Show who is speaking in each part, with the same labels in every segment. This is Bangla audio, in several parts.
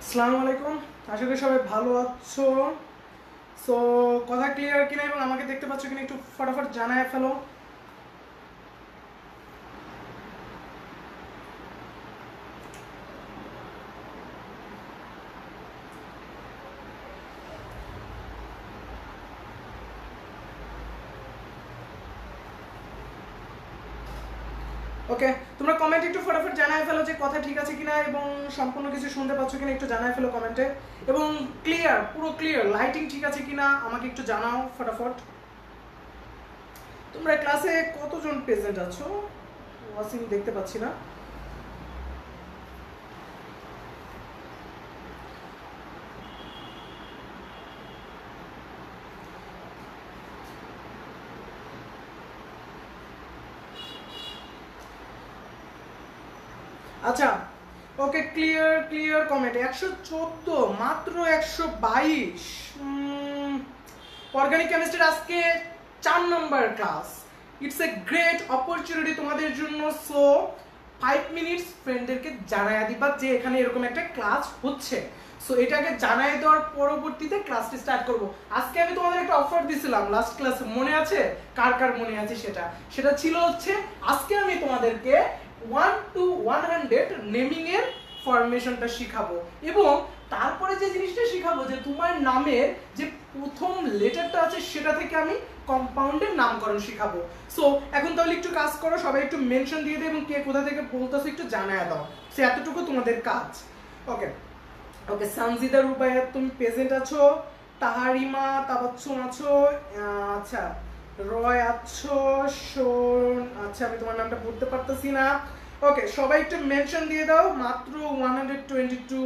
Speaker 1: আসসালামু আলাইকুম। আশা করি সবাই ভালো আছো। সো কথা ক্লিয়ার কিনা এবং আমাকে দেখতে পাচ্ছ কিনা একটু ফটাফট জানায় ফেলো। ওকে, তোমরা কমেন্টে একটু ফটাফট জানায় ফেলো যে কথা ঠিক আছে কিনা এবং সম্পূর্ণ কিছু শুনতে পাচ্ছ কিনা একটু জানায় ফেলো কমেন্টে। এবং ক্লিয়ার, পুরো ক্লিয়ার, লাইটিং ঠিক আছে কিনা আমাকে একটু জানাও ফটাফট। তোমরা ক্লাসে কতজন প্রেজেন্ট আছো? ওয়াসিম দেখতে পাচ্ছি না। আচ্ছা, ওকে, ক্লিয়ার ক্লিয়ার কমেন্ট। 114, মাত্র 122। অর্গানিক কেমিস্ট্রি আজকে 4 number class. It's a great opportunity তোমাদের জন্য। সো 5 মিনিটস ফ্রেন্ডদেরকে জানাই দিবা যে এখানে এরকম একটা ক্লাস হচ্ছে। সো এটাকে জানাই দেওয়ার পরবর্তীতে ক্লাসটি স্টার্ট করব। আজকে আমি তোমাদের একটা অফার দিছিলাম লাস্ট ক্লাসে, মনে আছে? কার কার মনে আছে সেটা ছিল হচ্ছে আজকে আমি তোমাদেরকে 1 to 100 নেমিং এর ফরমেশনটা শিখাবো এবং তারপরে যে জিনিসটা শিখাবো যে তোমার নামের যে প্রথম লেটারটা আছে সেটা থেকে আমি কম্পাউন্ডের নামকরণ শিখাবো। সো এখন তাহলে একটু কাজ করো, সবাই একটু মেনশন দিয়ে দেয় এবং কে কোথা থেকে বলতেছো একটু জানায় দাও। সে এতটুকু তোমাদের কাজ। ওকে ওকে, সানজিদা রুবাইয়া তুমি প্রেজেন্ট আছো, তাহারিমা তাবাচ্চুম আছো, আচ্ছা রয় আছো, শোন, আচ্ছা আমি তোমার নামটা পড়তে পারতেছি না। ওকে, সবাই একটু মেনশন দিয়ে দাও। মাত্র 122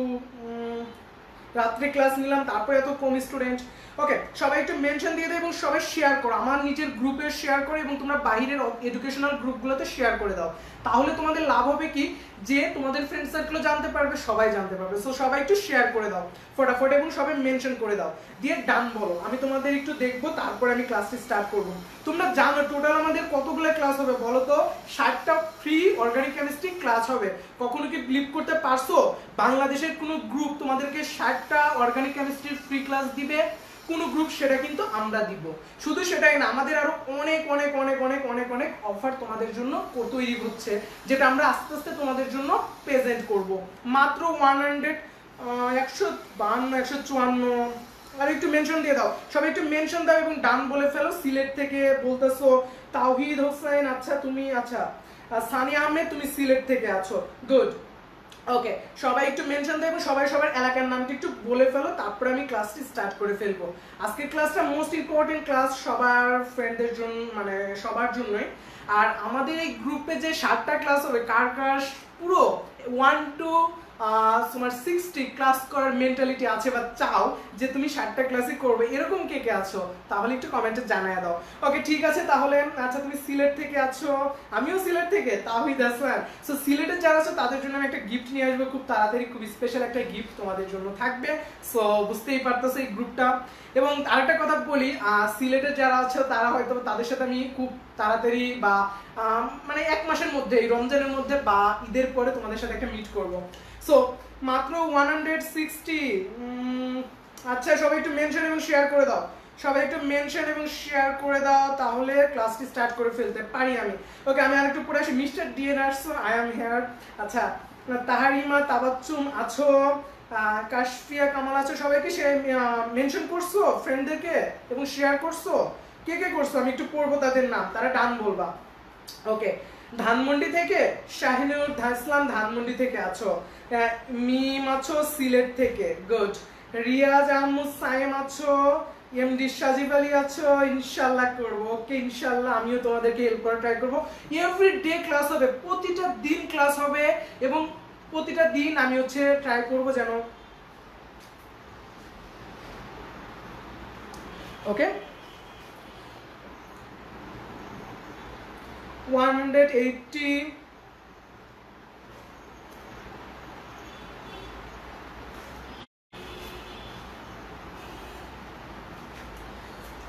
Speaker 1: রাত্রে ক্লাস নিলাম, তারপরে এত কম স্টুডেন্ট। ওকে, সবাই একটু মেনশন দিয়ে দাও এবং সবাই শেয়ার করো, আমার নিজের গ্রুপে শেয়ার করো এবং তোমরা বাইরের এডুকেশনাল গ্রুপগুলোতে শেয়ার করে দাও। তাহলে তোমাদের লাভ হবে কি, যে তোমাদের ফ্রেন্ড সার্কেলও জানতে পারবে, সবাই জানতে পারবে। সো সবাই একটু শেয়ার করে দাও ফটাফট এবং সবাই মেনশন করে দাও, দিয়ে ডান বলো। আমি তোমাদের একটু দেখবো, তারপরে আমি ক্লাসটি স্টার্ট করবো। তোমরা জানো টোটাল আমাদের কতগুলো ক্লাস হবে বলো তো? 60টা ফ্রি অর্গানিক কেমিস্ট্রি ক্লাস হবে। কখনো কি বিলিভ করতে পারছো বাংলাদেশের কোনো গ্রুপ তোমাদেরকে 60টা অর্গানিক কেমিস্ট্রির ফ্রি ক্লাস দিবে? কোন গ্রুপ? সেটা কিন্তু আমরা দিব। শুধু সেটাই না, আমাদের আরো অনেক অনেক অনেক অনেক অনেক অনেক অফার তোমাদের জন্য তৈরি হচ্ছে, যেটা আমরা আস্তে আস্তে তোমাদের জন্য প্রেজেন্ট করব। মাত্র 100, 152, 154। আর একটু মেনশন দিয়ে দাও, সবাই একটু মেনশন দাও এবং ডান বলে ফেলো। সিলেট থেকে বলতেছো তাওহিদ হোসেন, আচ্ছা তুমি, আচ্ছা সানিয়া আহমেদ তুমি সিলেট থেকে আছো, গুড। ওকে, সবাই একটু মেনশন দেবো, সবাই সবার এলাকার নামটা একটু বলে ফেলো, তারপরে আমি ক্লাসটি স্টার্ট করে ফেলবো। আজকের ক্লাসটা মোস্ট ইম্পর্টেন্ট ক্লাস সবার ফ্রেন্ডদের জন্য, মানে সবার জন্যই। আর আমাদের এই গ্রুপে যে 7টা ক্লাস হবে, কার কার পুরো 1 to তোমার 60 ক্লাস করার মেন্টালিটি আছে বা চাও যে তুমি 7টা ক্লাসই করবে, এরকম কে কে আছো তাহলে একটু কমেন্টে জানিয়ে দাও। ওকে ঠিক আছে, তাহলে আচ্ছা তুমি সিলেট থেকে আছো, আমিও সিলেট থেকে, তাওহিদ হাসান। সো সিলেটে যারা আছো তাদের জন্য আমি একটা গিফট নিয়ে আসবো খুব তাড়াতাড়ি, খুব স্পেশাল একটা গিফট তোমাদের জন্য থাকবে। সো বুঝতেই পারতেছো এই গ্রুপটা। এবং আরেকটা কথা বলি, সিলেটে যারা আছো তারা হয়তো তাদের সাথে আমি খুব তাড়াতাড়ি বা মানে 1 মাসের মধ্যে, রমজানের মধ্যে বা ঈদের পরে তোমাদের সাথে একটা মিট করব। সো মাত্র 160। আচ্ছা সবাই একটু মেনশন এবং শেয়ার করে দাও, সবাই একটু মেনশন এবং শেয়ার করে দাও, তাহলে ক্লাসটি স্টার্ট করে ফেলতে পারি আমি। ওকে, আমি আরেকটু পরে আসি। মিস্টার ডিএনারসন, আই এম হিয়ার। আচ্ছা তাহারিমা তাবাচ্চুম আছো, কাশফিয়া কামাল আছো, সবাইকে মেনশন করছো ফ্রেন্ডদেরকে এবং শেয়ার করছো? কে কে করছো আমি একটু পড়বো তাদের নাম, তারা ডান বলবা। ওকে, ধানমন্ডি থেকে শাহিনুর ইসলাম ধানমন্ডি থেকে আছো, মিম আছো সিলেট থেকে, গুড। রিয়াজ আহমদ সাইম আছো, এমডি সাজিব আলী আছো, ইনশাআল্লাহ করব। ওকে ইনশাআল্লাহ আমিও তোমাদেরকে হেল্প করার ট্রাই করব। এভরি ডে ক্লাস হবে, প্রতিটা দিন ক্লাস হবে এবং প্রতিটা দিন আমি হচ্ছে ট্রাই করব যেন, ওকে 180।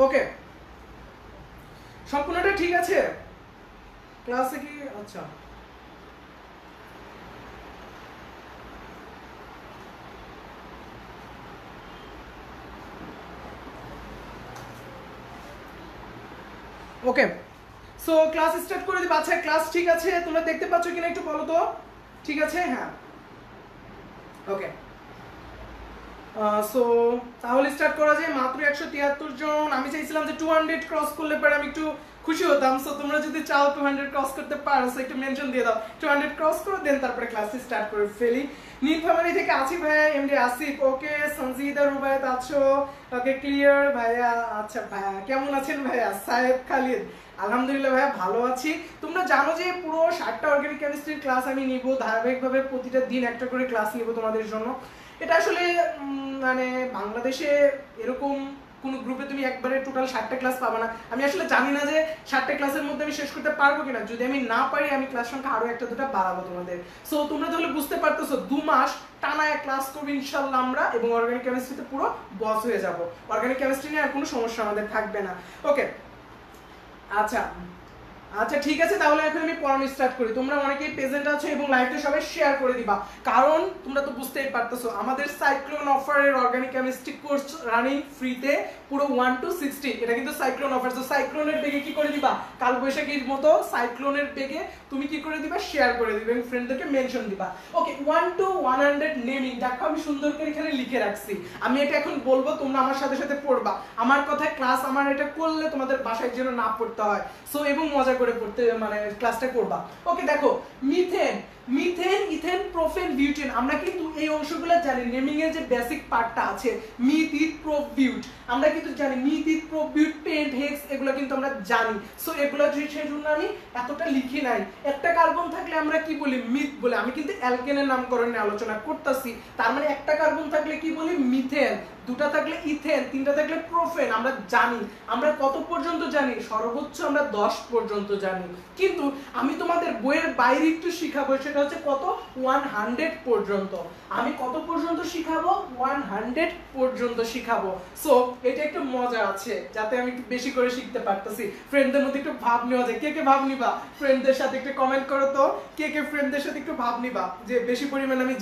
Speaker 1: ওকে, সম্পূর্ণটা ঠিক আছে ক্লাসে কি? আচ্ছা ওকে, সো ক্লাস স্টার্ট করে দিবা। আচ্ছা ক্লাস ঠিক আছে, তোমরা দেখতে পাচ্ছ কিনা একটু বলো তো? ঠিক আছে, হ্যাঁ ওকে। সো তাহলে স্টার্ট করা যায়। মাত্র 173 জন। আমি চাইছিলাম যে 200 ক্রস করলে পরে আমি একটু খুশি হতাম। সো তোমরা যদি চাও 200 ক্রস করতে পারো, সো একটু মেনশন দিয়ে দাও 200 ক্রস করো, দেন তারপরে ক্লাস স্টার্ট করে ফেলি। নীলফামারী থেকে আছি ভাইয়া, এমডি আসিফ। ওকে, সঞ্জিদা রুবায়েত আছো? ওকে ক্লিয়ার ভাইয়া। আচ্ছা ভাইয়া কেমন আছেন ভাইয়া? সাহেব খালিদ, আলহামদুলিল্লাহ ভাইয়া ভালো আছি। তোমরা জানো যে পুরো 60টা অর্গানিক কেমিস্ট্রির ক্লাস আমি নিব, ধারাবাহিকভাবে প্রতিটা দিন একটা করে ক্লাস নিব তোমাদের জন্য। এটা আসলে মানে বাংলাদেশে এরকম কোন গ্রুপে তুমি একবারে টোটাল 60টা ক্লাস পাবে না। আমি আসলে জানি না যে 60টা ক্লাসের মধ্যে আমি শেষ করতে পারবো কিনা। যদি আমি না পারি আমি ক্লাস সংখ্যা আরো একটা দুটা বাড়াবো তোমাদের। সো তোমরা তাহলে বুঝতে পারতেছো 2 মাস টানা এক ক্লাস করবো ইনশাআল্লাহ আমরা, এবং অর্গানিক কেমিস্ট্রিতে পুরো বস হয়ে যাব। অর্গানিক কেমিস্ট্রি নিয়ে আর কোনো সমস্যা আমাদের থাকবে না। ওকে আচ্ছা আচ্ছা ঠিক আছে, তাহলে এখন আমি পড়ানো স্টার্ট করি। তোমরা অনেকেই প্রেজেন্ট আছো এবং লাইভটা সবাই শেয়ার করে দিবা, কারণ তোমরা তো বুঝতেই পারতেছো আমাদের সাইক্লোন অফারের অর্গানিক কেমিস্ট্রি কোর্স রানিং ফ্রিতে পুরো 1 to 60। এটা কিন্তু সাইক্লোন অফার। তো সাইক্লোনের বেগে কি করে দিবা, কাল বৈশাখীর মতো সাইক্লোনের বেগে তুমি কি করে দিবা, শেয়ার করে দিবে এবং ফ্রেন্ডদেরকে মেনশন দিবা। ওকে 1 to 100 নেমিং, দেখো আমি সুন্দর করে এখানে লিখে রাখছি। আমি এটা এখন বলবো, তোমরা আমার সাথে সাথে পড়বা। আমার কথায় ক্লাস আমার এটা করলে তোমাদের বাসায় যেন না পড়তে হয়। সো এবং মজা করে পড়তে মানে ক্লাসটা করবা। ওকে দেখো, methane, methane, ethane, propane, butane, আমরা কিন্তু এই অংশগুলো জানি। নেমিং এর যে বেসিক পার্টটা আছে মিথ, ইথ, প্রোপ, বিউট, আমরা কিন্তু জানি মিথ, ইথ, প্রোপ, বিউট, পেন্ট, হেক্স, এগুলো কিন্তু আমরা জানি। সো এগুলো সেই জন্য আমি এতটা লিখি নাই। একটা কার্বন থাকলে আমরা কি বলি, মিথ বলে। আমি কিন্তু অ্যালকেনের নামকরণ নিয়ে আলোচনা করতেছি। তার মানে একটা কার্বন থাকলে কি বলি, মিথেন। দুটা থাকলে ইথেন, তিনটা থাকলে প্রোপেন। আমরা জানি, আমরা কত পর্যন্ত জানি, সর্বোচ্চ আমরা 10 পর্যন্ত জানি। কিন্তু আমি তোমাদের বইয়ের বাইরে একটু শিখাবো, সেটা হচ্ছে কত, 100 পর্যন্ত। আমি কত পর্যন্ত শিখাবো, 100 পর্যন্ত শিখাবো। সো এটা একটু মজা আছে, যাতে আমি একটু বেশি করে শিখতে পারতেছি। ফ্রেন্ডদের মধ্যে একটু ভাব নেওয়া যায়। কে কে ভাব নিবা ফ্রেন্ডদের সাথে, একটু কমেন্ট করো তো কে কে ফ্রেন্ডদের সাথে একটু ভাব নিবা যে বেশি পরিমাণে আমি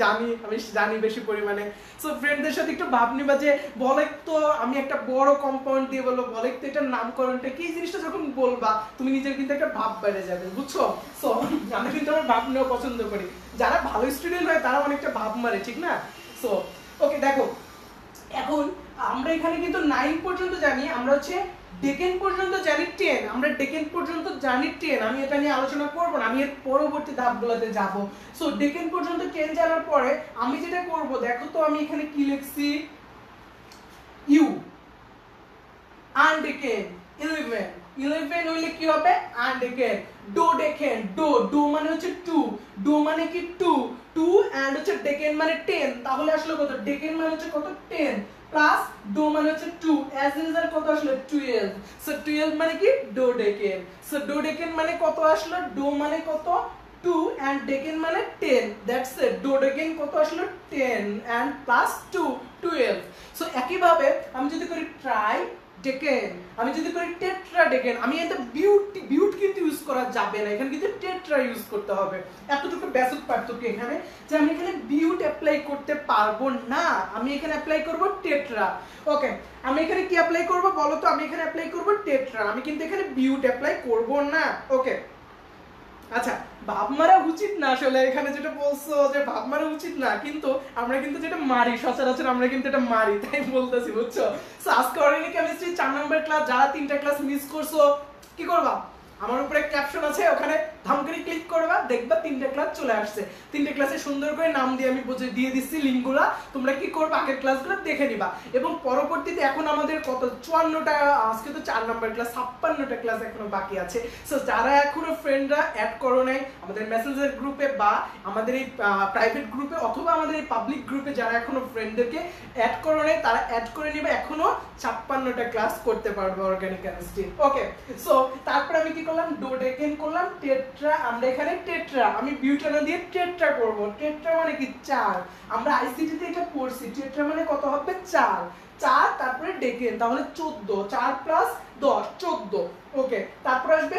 Speaker 1: জানি বেশি পরিমাণে। সো ফ্রেন্ডদের সাথে একটু ভাব নিবা যে বলে তো, আমি একটা বড় কম্পাউন্ড দিয়ে বলবো বলে তো এটার নামকরণটা কি, জিনিসটা যখন বলবা তুমি নিজের কিন্তু একটা ভাব বেড়ে যাবে, বুঝছো? সো আমি কিন্তু আমার ভাব নেওয়া পছন্দ করি। যারা ভালো স্টুডেন্ট হয় তারা অনেকটা ভাব মারে, ঠিক না? সো ওকে দেখো, এখন আমরা এখানে কিন্তু 9 পর্যন্ত জানি, আমরা হচ্ছে ডেকেন পর্যন্ত জানি 10। আমরা ডেকেন পর্যন্ত জানি 10। আমি এটা নিয়ে আলোচনা করব না, আমি এর পরবর্তী ধাপগুলোতে যাব। সো ডেকেন পর্যন্ত 10 জানার পরে আমি যেটা করব, দেখো তো আমি এখানে কি লিখছি, ইউ আনডেকেন 11 হইলে কি হবে, আনডেকেন। ডোডেকেন, ডো মানে হচ্ছে 2, ডো মানে কি 2 এন্ড হচ্ছে ডেকেন মানে 10। তাহলে আসলে কত, ডেকেন মানে হচ্ছে কত, 10 প্লাস ডো মানে হচ্ছে 2, অ্যাজ রেজাল্ট কত আসলে 12। সো 12 মানে কি, ডোডেকেন। সো ডোডেকেন মানে কত আসলো, ডো মানে কত 2 and ডেকেন মানে 10, দ্যাটস ইট। ডোডেকেন কত আসলো 10 and প্লাস 2 12। সো একইভাবে আমি যদি করি ট্রাই ডেকেন, আমি যদি করি টেট্রা ডেকেন, আমি এটা বিউট কিন্তু ইউজ করা যাবে না, এখানে কিন্তু টেট্রা ইউজ করতে হবে। এতটুকু বেসিক পার্থক্য এখানে, যে আমি এখানে বিউট অ্যাপ্লাই করতে পারবো না, আমি এখানে অ্যাপ্লাই করব টেট্রা। ওকে, আমি এখানে কি অ্যাপ্লাই করব বলো তো, আমি এখানে অ্যাপ্লাই করব টেট্রা, আমি কিন্তু এখানে বিউট অ্যাপ্লাই করব না। ওকে আচ্ছা, ভাব মারা উচিত না আসলে, এখানে যেটা বলছো যে ভাব মারা উচিত না, কিন্তু আমরা কিন্তু যেটা মারি সচরাচর, আমরা কিন্তু এটা মারি, তাই বলতেছি, বুঝছো? সো আজকে অর্গানিক কেমিস্ট্রি 4 নম্বর ক্লাস, যারা 3টা ক্লাস মিস করছো কি করবা, আমার উপরে ক্যাপশন আছে, ওখানে ধাম করে ক্লিক করবা, দেখবা 3টা ক্লাস চলে আসছে। 3টে ক্লাসে সুন্দর করে নাম দিয়ে আমি দিয়ে দিচ্ছি লিঙ্কগুলা, তোমরা কি করবা, আগের ক্লাসগুলো দেখে নিবা। এবং পরবর্তীতে এখন আমাদের কত 54টা, আজকে তো 4 নম্বর ক্লাস, 56টা ক্লাস এখনো বাকি আছে। সো যারা এখনো ফ্রেন্ডরা অ্যাড করো নাই আমাদের মেসেঞ্জার গ্রুপে বা আমাদের এই প্রাইভেট গ্রুপে অথবা আমাদের এই পাবলিক গ্রুপে, যারা এখনো ফ্রেন্ডদেরকে অ্যাড করো নাই তারা অ্যাড করে নিবে, এখনো 56টা ক্লাস করতে পারবে অর্গানিক কেমিস্ট্রি। ওকে, সো তারপর আমি কি করলাম, ডোডেকেন করলাম, টেট্রা, আমরা এখানে টেট্রা, আমি বিউটানো দিয়ে টেট্রা করব। টেট্রা মানে কি 4, আমরা আইসিটি তে এটা পড়ছি। টেট্রা মানে কত হবে, 4 তারপরে ডেকেন, তাহলে 14, 4 প্লাস 10 14। ওকে, তারপর আসবে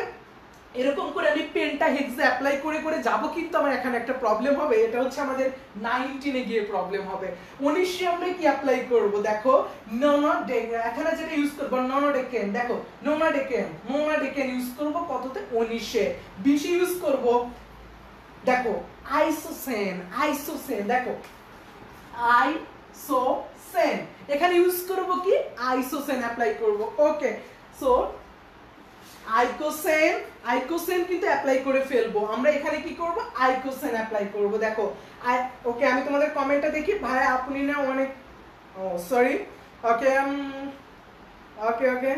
Speaker 1: এরকম করে আমি পেনটা হেক্সে অ্যাপ্লাই করে করে যাব, কিন্তু আমার এখানে একটা প্রবলেম হবে, এটা হচ্ছে আমাদের 19 গিয়ে প্রবলেম হবে। 19 আমরা কি অ্যাপ্লাই করব, দেখো ননোডেকেন, এখানে যেটা ইউজ করব ননোডেকেন, দেখো নোনাডেকেন ইউজ করব কততে, 19 এ। 20 ইউজ করব, দেখো আইসোসেন, দেখো আইসোসেন, এখানে ইউজ করব কি আইসোসেন অ্যাপ্লাই করব। ওকে, সো আইকোসেন কিন্তু অ্যাপ্লাই করে ফেলবো আমরা। এখানে কি করব, আইকোসেন অ্যাপ্লাই করব। দেখো ওকে, আমি তোমাদের কমেন্টটা দেখি। ভাই আপনি না অনেক, ও সরি, ওকে ওকে ওকে,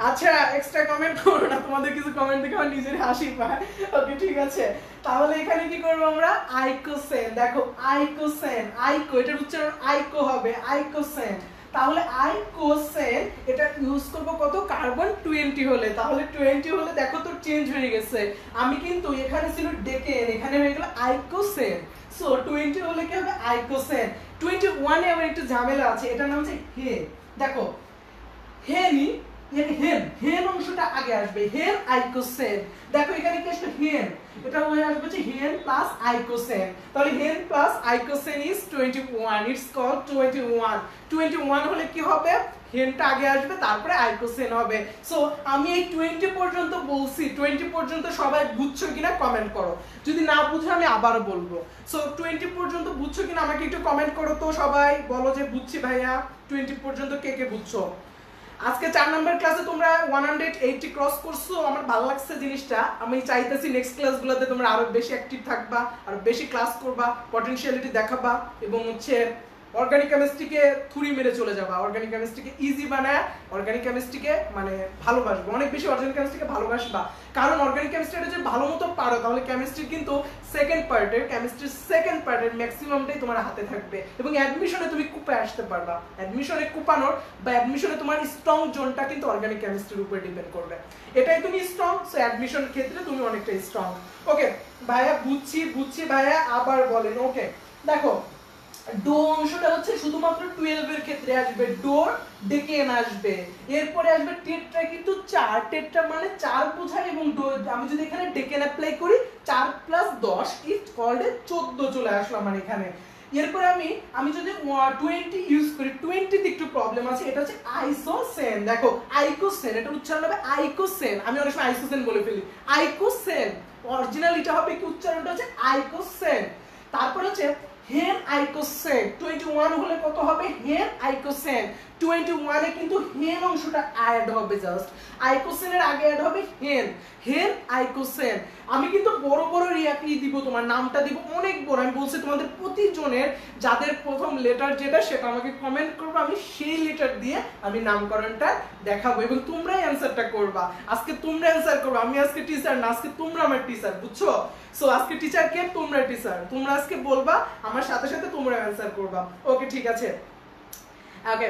Speaker 1: আচ্ছা এক্সট্রা কমেন্ট করো না, তোমাদের কিছু কমেন্ট দেখে আমার নিজের হাসি পায়। ওকে ঠিক আছে, তাহলে এখানে কি করব আমরা, আইকোসেন, দেখো আইকো এটার উচ্চারণ আইকো হবে, আইকোসেন। তাহলে আইকোসেন এটা ইউজ করব কত, কার্বন 20 হলে। তাহলে 20 হলে দেখো তো চেঞ্জ হয়ে গেছে, আমি কিন্তু এখানে ছিল ডেকেন, এখানে হয়ে গেল আইকোসেন। সো 20 হলে কি হবে, আইকোসেন। 21 এ আবার একটু ঝামেলা আছে, এটার নাম হচ্ছে হে। দেখো হেনি, হেন অংশটা আগে আসবে, হেন আইকোসেন। দেখো এখানে কি আসবে, হেন, এটা হয়ে আসবে হচ্ছে হেন প্লাস আইকোসেন। তাহলে হেন প্লাস আইকোসেন ইজ 21, ইটস কল্ড 21। 21 হলে কি হবে, হেনটা আগে আসবে, তারপরে আইকোসেন হবে। সো আমি এই 20 পর্যন্ত বলছি, 20 পর্যন্ত সবাই বুঝছো কিনা কমেন্ট করো, যদি না বুঝো আমি আবার বলবো। সো 20 পর্যন্ত বুঝছো কিনা আমাকে একটু কমেন্ট করো তো, সবাই বলো যে বুঝছি ভাইয়া। 20 পর্যন্ত কে কে বুঝছো? আজকে 4 নাম্বার ক্লাসে তোমরা 180 ক্রস করছো, আমার ভালো লাগছে জিনিসটা। আমি চাইতেছি নেক্সট ক্লাসগুলোতে তোমরা আরো বেশি অ্যাক্টিভ থাকবা, আরো বেশি ক্লাস করবা, পটেনশিয়ালিটি দেখাবা, এবং হচ্ছে অর্গানিক কেমিস্ট্রিকে থুরি মেরে চলে যাবা, অর্গানিক কেমিস্ট্রিকে ইজি বানায় অর্গানিক কেমিস্ট্রিকে মানে ভালোবাসবা, অনেক বেশি অর্গানিক কেমিস্ট্রিকে ভালোবাসবা। কারণ অর্গানিক কেমিস্ট্রিটা যদি ভালো মতো পারো, তাহলে কেমিস্ট্রি কিন্তু কেমিস্ট্রির সেকেন্ড পার্টের ম্যাক্সিমামটাই তোমার হাতে থাকবে, এবং অ্যাডমিশনে তুমি কুপে আসতে পারবা। অ্যাডমিশনে কুপানোর বা অ্যাডমিশনে তোমার স্ট্রং জোনটা কিন্তু অর্গানিক কেমিস্ট্রির উপরে ডিপেন্ড করবে। এটাই তুমি স্ট্রং, সো অ্যাডমিশন ক্ষেত্রে তুমি অনেকটা স্ট্রং। ওকে ভাইয়া, বুঝছি ভাইয়া, আবার বলেন। ওকে দেখো, ডো অংশটা হচ্ছে শুধুমাত্র 12 এর ক্ষেত্রে আসবে, ডোর ডেকেন আসবে। এরপরে আসবে টেট্রা, কিন্তু 4, টেট্রা মানে 4 বোঝায়, এবং ডো আমি যদি এখানে ডেকেন অ্যাপ্লাই করি 4 + 10 ইজ কল্ড 14 চলে আসলো আমার এখানে। এরপরে আমি যদি 20 ইউজ করি, 20 তে একটু প্রবলেম আছে, এটা হচ্ছে আইসোসেন। দেখো আইকোসেন, এটা উচ্চারণ হবে আইকোসেন, আমি অনেক সময় আইসোসেন বলে ফেলি, আইকোসেন। অরিজিনাল এটা হবে কি, উচ্চারণটা হচ্ছে আইকোসেন। তারপর হচ্ছে হেন আইকোসেন, 21 হলে কত হবে, হেন আইকোসেন। 21 এ কিন্তু হেন অংশটা অ্যাড হবে, জাস্ট আইকোসেনের আগে অ্যাড হবে হেন আইকোসেন। আমি কিন্তু বড় বড় রিয়াক্ট দিব, তোমার নামটা দিব অনেক বড়। আমি বলছি তোমাদের প্রতিজনের যাদের প্রথম লেটার যেটা, সেটা আমাকে কমেন্ট করবে, আমি সেই লেটার দিয়ে আমি নামকরণটা দেখাবো, এবং তোমরাই অ্যানসারটা করবা। আজকে তোমরা অ্যানসার করবে, আমি আজকে টিচার না, আজকে তোমরা আমার টিচার, বুঝছো? সো আজকে টিচার কে, তোমরা টিচার, তোমরা আজকে বলবা, আমার সাথে সাথে তোমরা অ্যানসার করবা। ওকে ঠিক আছে। ওকে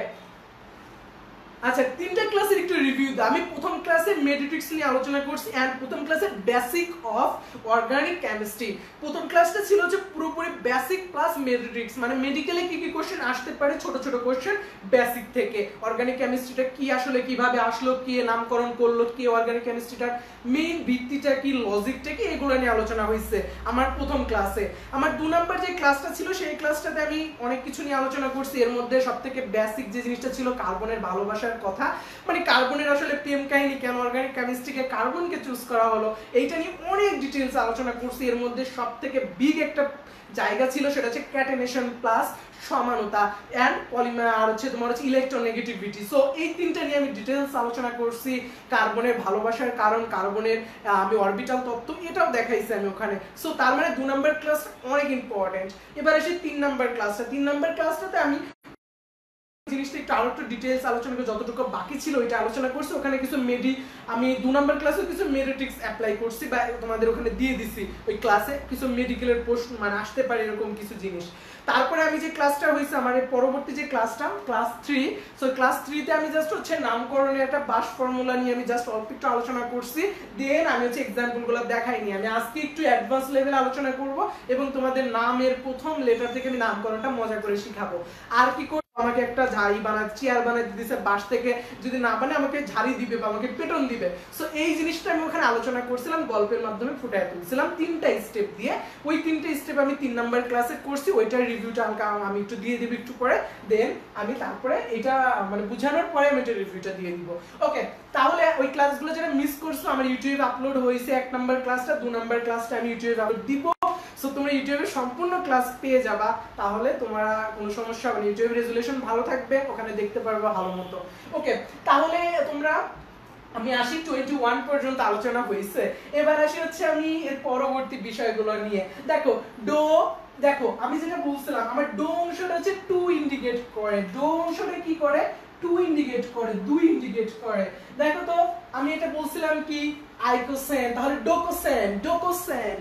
Speaker 1: আচ্ছা, 3টা ক্লাসের একটু রিভিউ দাও। আমি প্রথম ক্লাসে মেডিট্রিক্স নিয়ে আলোচনা করছি, এন্ড প্রথম ক্লাসে বেসিক অফ অর্গানিক কেমিস্ট্রি। প্রথম ক্লাসটা ছিল যে পুরোপুরি বেসিক প্লাস মেডিট্রিক্স, মানে মেডিকেলে কি কি কোশ্চেন আসতে পারে, ছোট ছোট কোশ্চেন বেসিক থেকে। অর্গানিক কেমিস্ট্রিটা কি আসলে, কিভাবে আসলো, কে নামকরণ করলো, কি অর্গানিক কেমিস্ট্রিটার মেইন ভিত্তিটা কি, লজিকটা কি, এগুলো নিয়ে আলোচনা হয়েছে আমার প্রথম ক্লাসে। আমার 2 নাম্বার যে ক্লাসটা ছিল, সেই ক্লাসটাতে আমি অনেক কিছু নিয়ে আলোচনা করছি। এর মধ্যে সবথেকে বেসিক যে জিনিসটা ছিল কার্বনের ভালোবাসার কথা, মানে কার্বনের আসলে প্রেম কাহিনী, কেন অর্গানিক কেমিস্ট্রিকে কার্বনকে চুজ করা হলো, এইটা নিয়ে অনেক ডিটেইলস আলোচনা করছি। এর মধ্যে সবথেকে বিগ একটা জায়গা ছিল, সেটা হচ্ছে ক্যাটেনেশন প্লাস সমানতা এন্ড পলিমার, আর হচ্ছে তোমার হচ্ছে ইলেকট্রোনেগেটিভিটি। সো এই 3টা নিয়ে আমি ডিটেইলস আলোচনা করছি। কার্বনের ভালোবাসার কারণ, কার্বনের আমি অরবিটাল তত্ত্ব, এটাও দেখাইছি আমি ওখানে। সো তার মানে 2 নাম্বার ক্লাস অনেক ইম্পর্টেন্ট। এবার এসে 3 নাম্বার ক্লাসটা। 3 নাম্বার ক্লাসটাতে আমি জিনিসটা একটু আরো একটু ডিটেইলস আলোচনা করে, যতটুকু বাকি ছিল ওইটা আলোচনা করছি। ওখানে কিছু আমি 2 নাম্বার ক্লাসে কিছু মেডিট্রিক্স অ্যাপ্লাই করছি, বা তোমাদের ওখানে দিয়ে দিছি ওই ক্লাসে কিছু মেডিকেলের প্রশ্ন মানে আসতে পারে এরকম কিছু জিনিস। তারপরে আমি যে ক্লাসটা হয়েছে আমার এই পরবর্তী যে ক্লাসটা, ক্লাস 3, সো ক্লাস 3 তে আমি জাস্ট হচ্ছে নামকরণের একটা বাস ফর্মুলা নিয়ে আমি জাস্ট অল্প একটু আলোচনা করছি। দেন আমি হচ্ছে এক্সাম্পলগুলো দেখাইনি। আমি আজকে একটু অ্যাডভান্স লেভেল আলোচনা করব, এবং তোমাদের নামের প্রথম লেটার থেকে আমি নামকরণটা মজা করে শিখাবো। আর কি আমাকে একটা ঝাড়ি চেয়ার বানাতে দিছে বাঁশ থেকে, যদি না বানে আমাকে ঝাড়ি দিবে বা আমাকে পেটন দিবে। সো এই জিনিসটা আমি ওখানে আলোচনা করছিলাম, গল্পের মাধ্যমে ফুটায় তুলছিলাম 3টা স্টেপ দিয়ে। ওই 3টে স্টেপ আমি 3 নাম্বার ক্লাসে করছি, ওইটার রিভিউটা আমি একটু দিয়ে দিব একটু পরে, দেন আমি তারপরে এটা মানে বুঝানোর পরে আমি এটা রিভিউটা দিয়ে দিব। ওকে, তাহলে ওই ক্লাসগুলো যারা মিস করছো আমার ইউটিউবে আপলোড হয়েছে 1 নাম্বার ক্লাসটা, 2 নাম্বার ক্লাসটা আমি ইউটিউবে আপলোড দিব। সো তোমরা ইউটিউবে সম্পূর্ণ ক্লাস পেয়ে যাবা, তাহলে তোমরা কোনো সমস্যা হবে না, ইউটিউব রেজুলেশন ভালো থাকবে, ওখানে দেখতে পারবে ভালো মতো। ওকে, তাহলে তোমরা আমি আসি 21 পর্যন্ত আলোচনা হয়েছে, এবার আসি হচ্ছে আমি এর পরবর্তী বিষয়গুলো নিয়ে। দেখো ডো, দেখো আমি যেটা বলছিলাম আমার ডো অংশটা হচ্ছে 2 ইন্ডিকেট করে, ডো অংশটা কি করে 2 ইন্ডিকেট করে, 2 ইন্ডিকেট করে। দেখো তো আমি এটা বলছিলাম কি আইকোসেন, তাহলে ডোকোসেন, ডোকোসেন,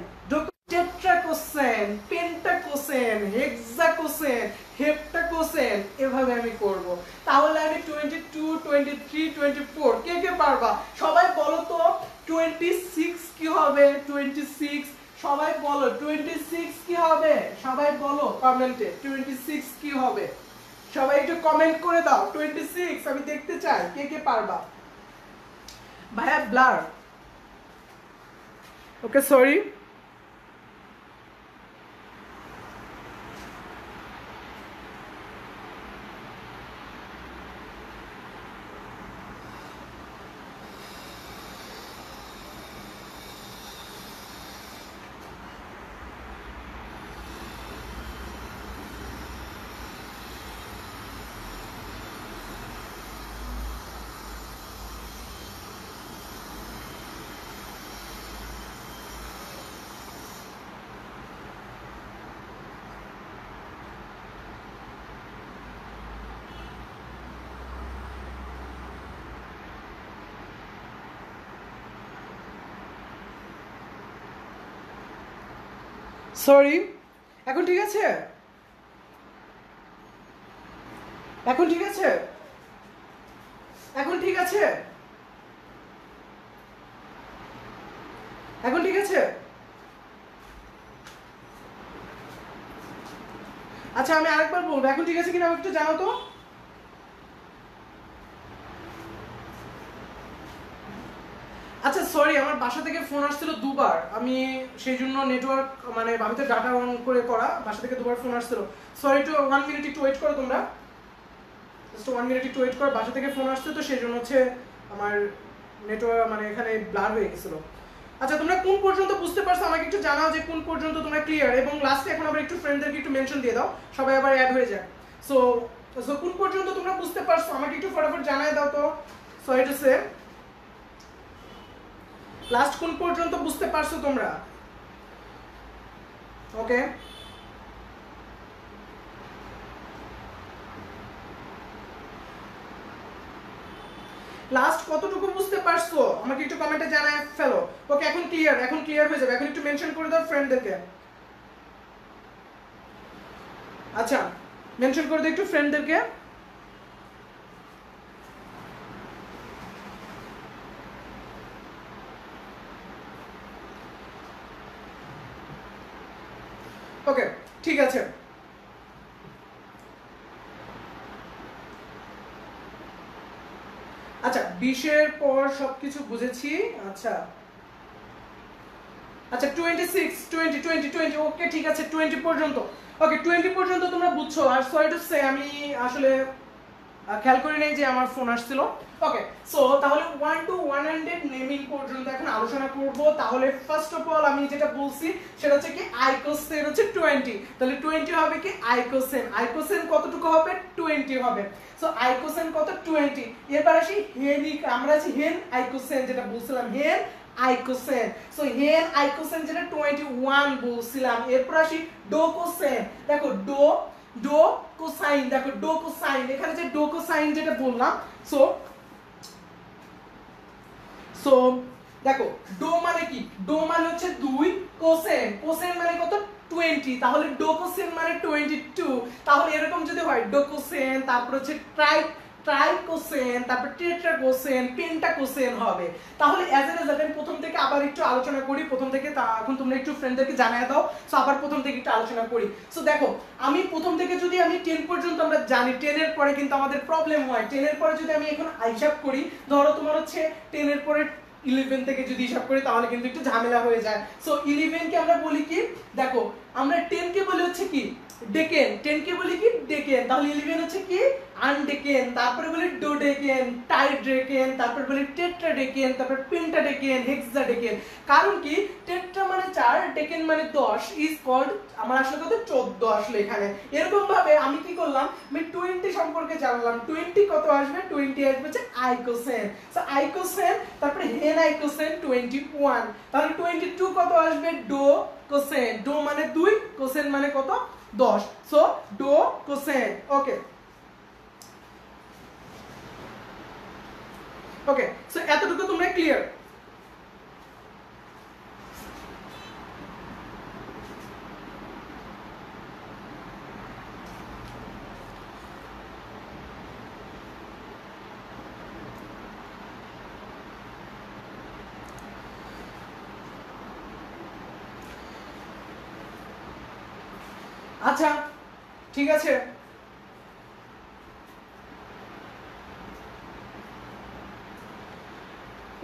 Speaker 1: টেট্রাকোসেন, পেন্টাকোসেন, হেক্সাকোসেন, হেপ্টাকোসেন, এভাবে আমি করব। তাহলে আমি 22, 23, 24 কে কে পারবা সবাই বলো তো 26 কি হবে? 26 সবাই বলো 26 কি হবে? সবাই বলো কমেন্টে 26 কি হবে? সবাই একটু কমেন্ট করে দাও 26, আমি দেখতে চাই কে কে পারবা। ভাইয়া ব্লার, ওকে সরি। সরি, এখন ঠিক আছে? এখন ঠিক আছে? এখন ঠিক আছে? এখন ঠিক আছে? আচ্ছা আমি আরেকবার বলবো, এখন ঠিক আছে কিনা আমাকে একটু জানাও তো। আচ্ছা সরি, আমার বাসা থেকে ফোন আসছিল দুবার, আমি সেই জন্য নেটওয়ার্ক মানে বাড়িতে ডাটা অন করে করা, বাসা থেকে দুবার ফোন আসছিল। সরি, একটু 1 মিনিট একটু ওয়েট করো তোমরা, জাস্ট 1 মিনিট একটু ওয়েট করো, বাসা থেকে ফোন আসছে তো সেই জন্য হচ্ছে আমার নেটওয়ার্ক মানে এখানে ব্লার হয়ে গেছিল। আচ্ছা তোমরা কোন পর্যন্ত বুঝতে পারছো আমাকে একটু জানাও যে কোন পর্যন্ত তোমরা ক্লিয়ার, এবং লাস্টে এখন আবার একটু ফ্রেন্ডদেরকে একটু মেনশন দিয়ে দাও, সবাই আবার অ্যাড হয়ে যায়। সো সো কোন পর্যন্ত তোমরা বুঝতে পারছো আমাকে একটু ফটাফট জানায় দাও তো। সরি টু সে, লাস্ট কোন পর্যন্ত বুঝতে পারছো তোমরা? ওকে, লাস্ট কতটুকু বুঝতে পারছো আমাকে একটু কমেন্টে জানায় ফেলো। ওকে এখন ক্লিয়ার, এখন ক্লিয়ার হয়ে যাবে, এখন একটু মেনশন করে দাও ফ্রেন্ডদেরকে। আচ্ছা মেনশন করে দাও একটু ফ্রেন্ডদেরকে। ওকে ঠিক আছে, আচ্ছা 20-এর পর সবকিছু বুঝেছি। আচ্ছা আচ্ছা 26, 20, 20, 20, ওকে ঠিক আছে 20 পর্যন্ত। ওকে 20 পর্যন্ত তোমরা বুঝছো। আর সরি টু সে আমি আসলে খেয়াল করি নাই যে আমার ফোন আসছিল। ওকে সো তাহলে 1 to 100 নেমিং পর্যন্ত এখন আলোচনা করব। তাহলে ফার্স্ট অফ অল আমি যেটা বলছি সেটা হচ্ছে কি আইকোসেন হচ্ছে 20, তাহলে 20 হবে কি আইকোসেন, আইকোসেন কতটুকু হবে 20 হবে। সো আইকোসেন কত 20। এবার আসি হেনিক, আমরা আছি হেন আইকোসেন যেটা বলছিলাম, হেন আইকোসেন। সো হেন আইকোসেন যেটা 21 বলছিলাম। এরপর আসি ডোকোসেন, দেখো ডো ডো কোসাইন, দেখো ডো কোসাইন, এখানে যে ডো কোসাইন যেটা বললাম। সো সো দেখো ডো মানে কি, ডো মানে হচ্ছে 2, কোসেন, কোসেন মানে কত 20, তাহলে ডো কোসেন মানে 22। তাহলে এরকম যদি হয় ডো কোসেন, তারপর হচ্ছে ট্রাইকোসেন, তারপর টেট্রাকোসেন, পেন্টাকোসেন হবে। তাহলে অ্যাজ এ রেজাল্ট আমি প্রথম থেকে আবার একটু আলোচনা করি, প্রথম থেকে এখন তোমরা একটু ফ্রেন্ডদেরকে জানিয়ে দাও। সো আবার প্রথম থেকে একটু আলোচনা করি। সো দেখো আমি প্রথম থেকে যদি আমি 10 পর্যন্ত আমরা জানি, 10 এর পরে কিন্তু আমাদের প্রবলেম হয়। 10 এর পরে যদি আমি এখন হিসাব করি, ধরো তোমার হচ্ছে 10 এর পরে 11 থেকে যদি হিসাব করি তাহলে কিন্তু একটু ঝামেলা হয়ে যায়। সো 11 কে আমরা বলি কি, দেখো আমরা 10 কে বলি হচ্ছে কি ডেকেন, 10 কে বলি কি ডেকেন, তাহলে 11 হচ্ছে কি আনডেকেন, তারপরে বলি ডোডেকেন, টাইড্রেকেন, তারপর বলি টেট্রাডেকেন, তারপর পেন্টাডেকেন, হেক্সাডেকেন। কারণ কি টেট্রা মানে 4, ডেকেন মানে 10, ইজ কল্ড, আমার আসলে কত 14 আসলে এখানে। এরকম ভাবে আমি কি করলাম, আমি 20 সম্পর্কে জানলাম। 20 কত আসবে, 20 আসবে হচ্ছে আইকোসেন। সো আইকোসেন, তারপরে হেন আইকোসেন 21, তাহলে 22 কত আসবে, ডো কোসেন, ডো মানে 2, কোসেন মানে কত 10। সো ডো কোসেন। ওকে ওকে, সো এতটুকু তোমরা ক্লিয়ার? আচ্ছা ঠিক আছে,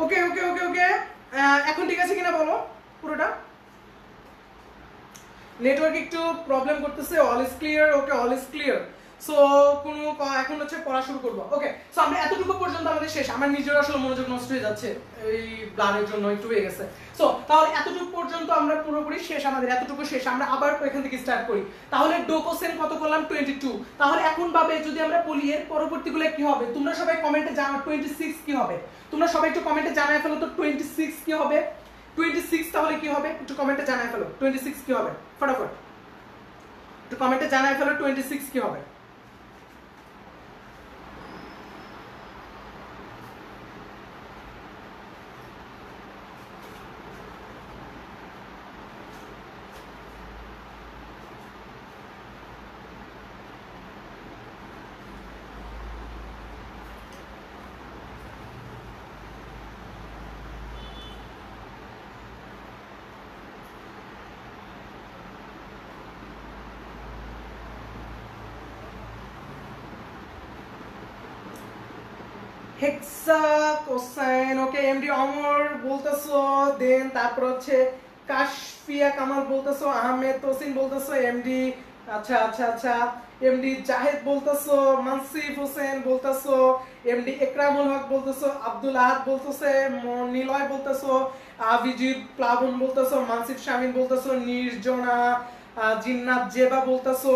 Speaker 1: ওকে ওকে ওকে ওকে, এখন ঠিক আছে কিনা বলো পুরোটা? নেটওয়ার্ক একটু প্রবলেম করতেছে। All is clear? Okay all is clear. So কোনো এখন হচ্ছে পড়া শুরু করবো। ওকে, সো আমরা এতটুকু পর্যন্ত আমাদের শেষ। আমার নিজের আসলে মনোযোগ নষ্ট হয়ে যাচ্ছে এই ব্লাডের জন্য, একটু হয়ে গেছে। সো তাহলে এতটুকু পর্যন্ত আমরা পুরোপুরি শেষ, আমাদের এতটুকু শেষ। আমরা আবার এখান থেকে স্টার্ট করি। তাহলে ডোকোসেন কত করলাম, 22। তাহলে এখন ভাবে যদি আমরা বলি এর পরবর্তীগুলো কি হবে, তোমরা সবাই কমেন্টে জানাও 26 কি হবে। তোমরা সবাই একটু কমেন্টে জানায় ফেলো তো 26 কি হবে। 26 তাহলে কি হবে একটু কমেন্টে জানায় ফেলো, 26 কি হবে ফটাফট একটু কমেন্টে জানায় ফেলো 26 কি হবে। হেক্সাকোসাইন। ওকে এমডি অমর বলতেছো, দেন তারপর হচ্ছে কাশফিয়া কামাল বলতেছো, আহমেদ তোসিন বলতেছো, এমডি আচ্ছা আচ্ছা আচ্ছা, এমডি জাহেদ বলতেছো, মানসিফ হোসেন বলতেছো, এমডি একরামুল হক বলতেছো, আব্দুল আহাদ বলতেছে, নিলয় বলতেছো, আভিজিৎ প্লাবন বলতেছো, মানসিফ শামিন বলতেছো, নির্জনা জিন্নাত জেবা বলতেছো,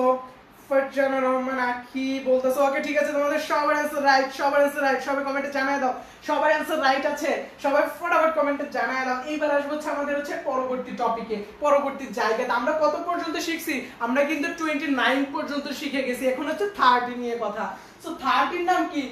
Speaker 1: ফরজানা রহমান আখি বলতেছো। ওকে ঠিক আছে, তোমাদের সবার অ্যানসার রাইট, সবার অ্যানসার রাইট। সবাই কমেন্টে জানায় দাও সবার অ্যানসার রাইট আছে, সবাই ফটাফট কমেন্টে জানায় দাও। এইবার আসবো হচ্ছে আমাদের হচ্ছে পরবর্তী টপিকে, পরবর্তী জায়গাতে। আমরা কত পর্যন্ত শিখছি, আমরা কিন্তু 29 পর্যন্ত শিখে গেছি। এখন হচ্ছে 30 নিয়ে কথা। সো 30 নাম কি,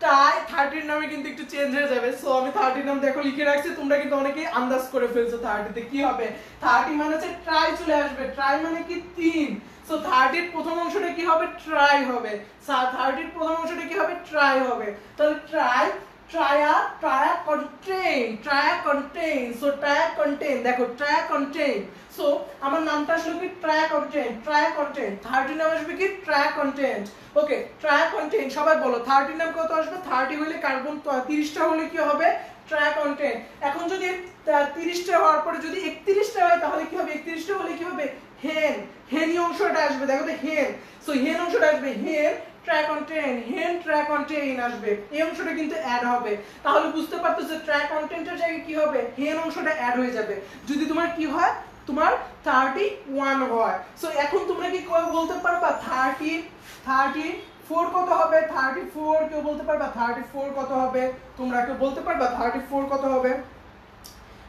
Speaker 1: টাই। 30 নামে কিন্তু একটু চেঞ্জ হয়ে যাবে। সো আমি 30 নাম দেখো লিখে রাখছি, তোমরা কিন্তু অনেকেই আন্দাজ করে ফেলছো 30 তে কি হবে। 30 মানে হচ্ছে ট্রাই চলে আসবে। ট্রাই মানে কি 3। সো 30 এর প্রথম অংশটা কি হবে, ট্রাই হবে। 30 এর প্রথম অংশটা কি হবে, ট্রাই হবে। তাহলে ট্রাই, ট্রায়া, triacontane, triacontane. So triacontane, দেখো ট্রায়া কন্টেইন। সো আমার নামটা আসলে কি ট্রায়া কন্টেইন, ট্রায়া কন্টেইন। 30 নাম আসবে কি ট্রায়া কন্টেইন। ওকে ট্রায়া কন্টেইন, সবাই বলো 30 নাম কত আসবে। 30 হলে কার্বন 30টা হলে কি হবে, ট্রায়া কন্টেইন। এখন যদি 30টা হওয়ার পরে যদি 31টা হয় তাহলে কি হবে, 31টা হলে কি হবে, হেন। হেন অংশটা আসবে, দেখো তো হেন। সো হেন অংশটা আসবে, হেন ট্রাই কন্টেইন, হেন ট্রাই কন্টেইন আসবে। এই অংশটা কিন্তু অ্যাড হবে। তাহলে বুঝতে পারতেছো ট্রাই কন্টেন্টের জায়গায় কি হবে, হেন অংশটা অ্যাড হয়ে যাবে। যদি তোমার কি হয়, তোমার 31 হয়। সো এখন তোমরা কি বলতে পারবা 34 কত হবে, 34 কেউ বলতে পারবা 34 কত হবে, তোমরা কেউ বলতে পারবা 34 কত হবে।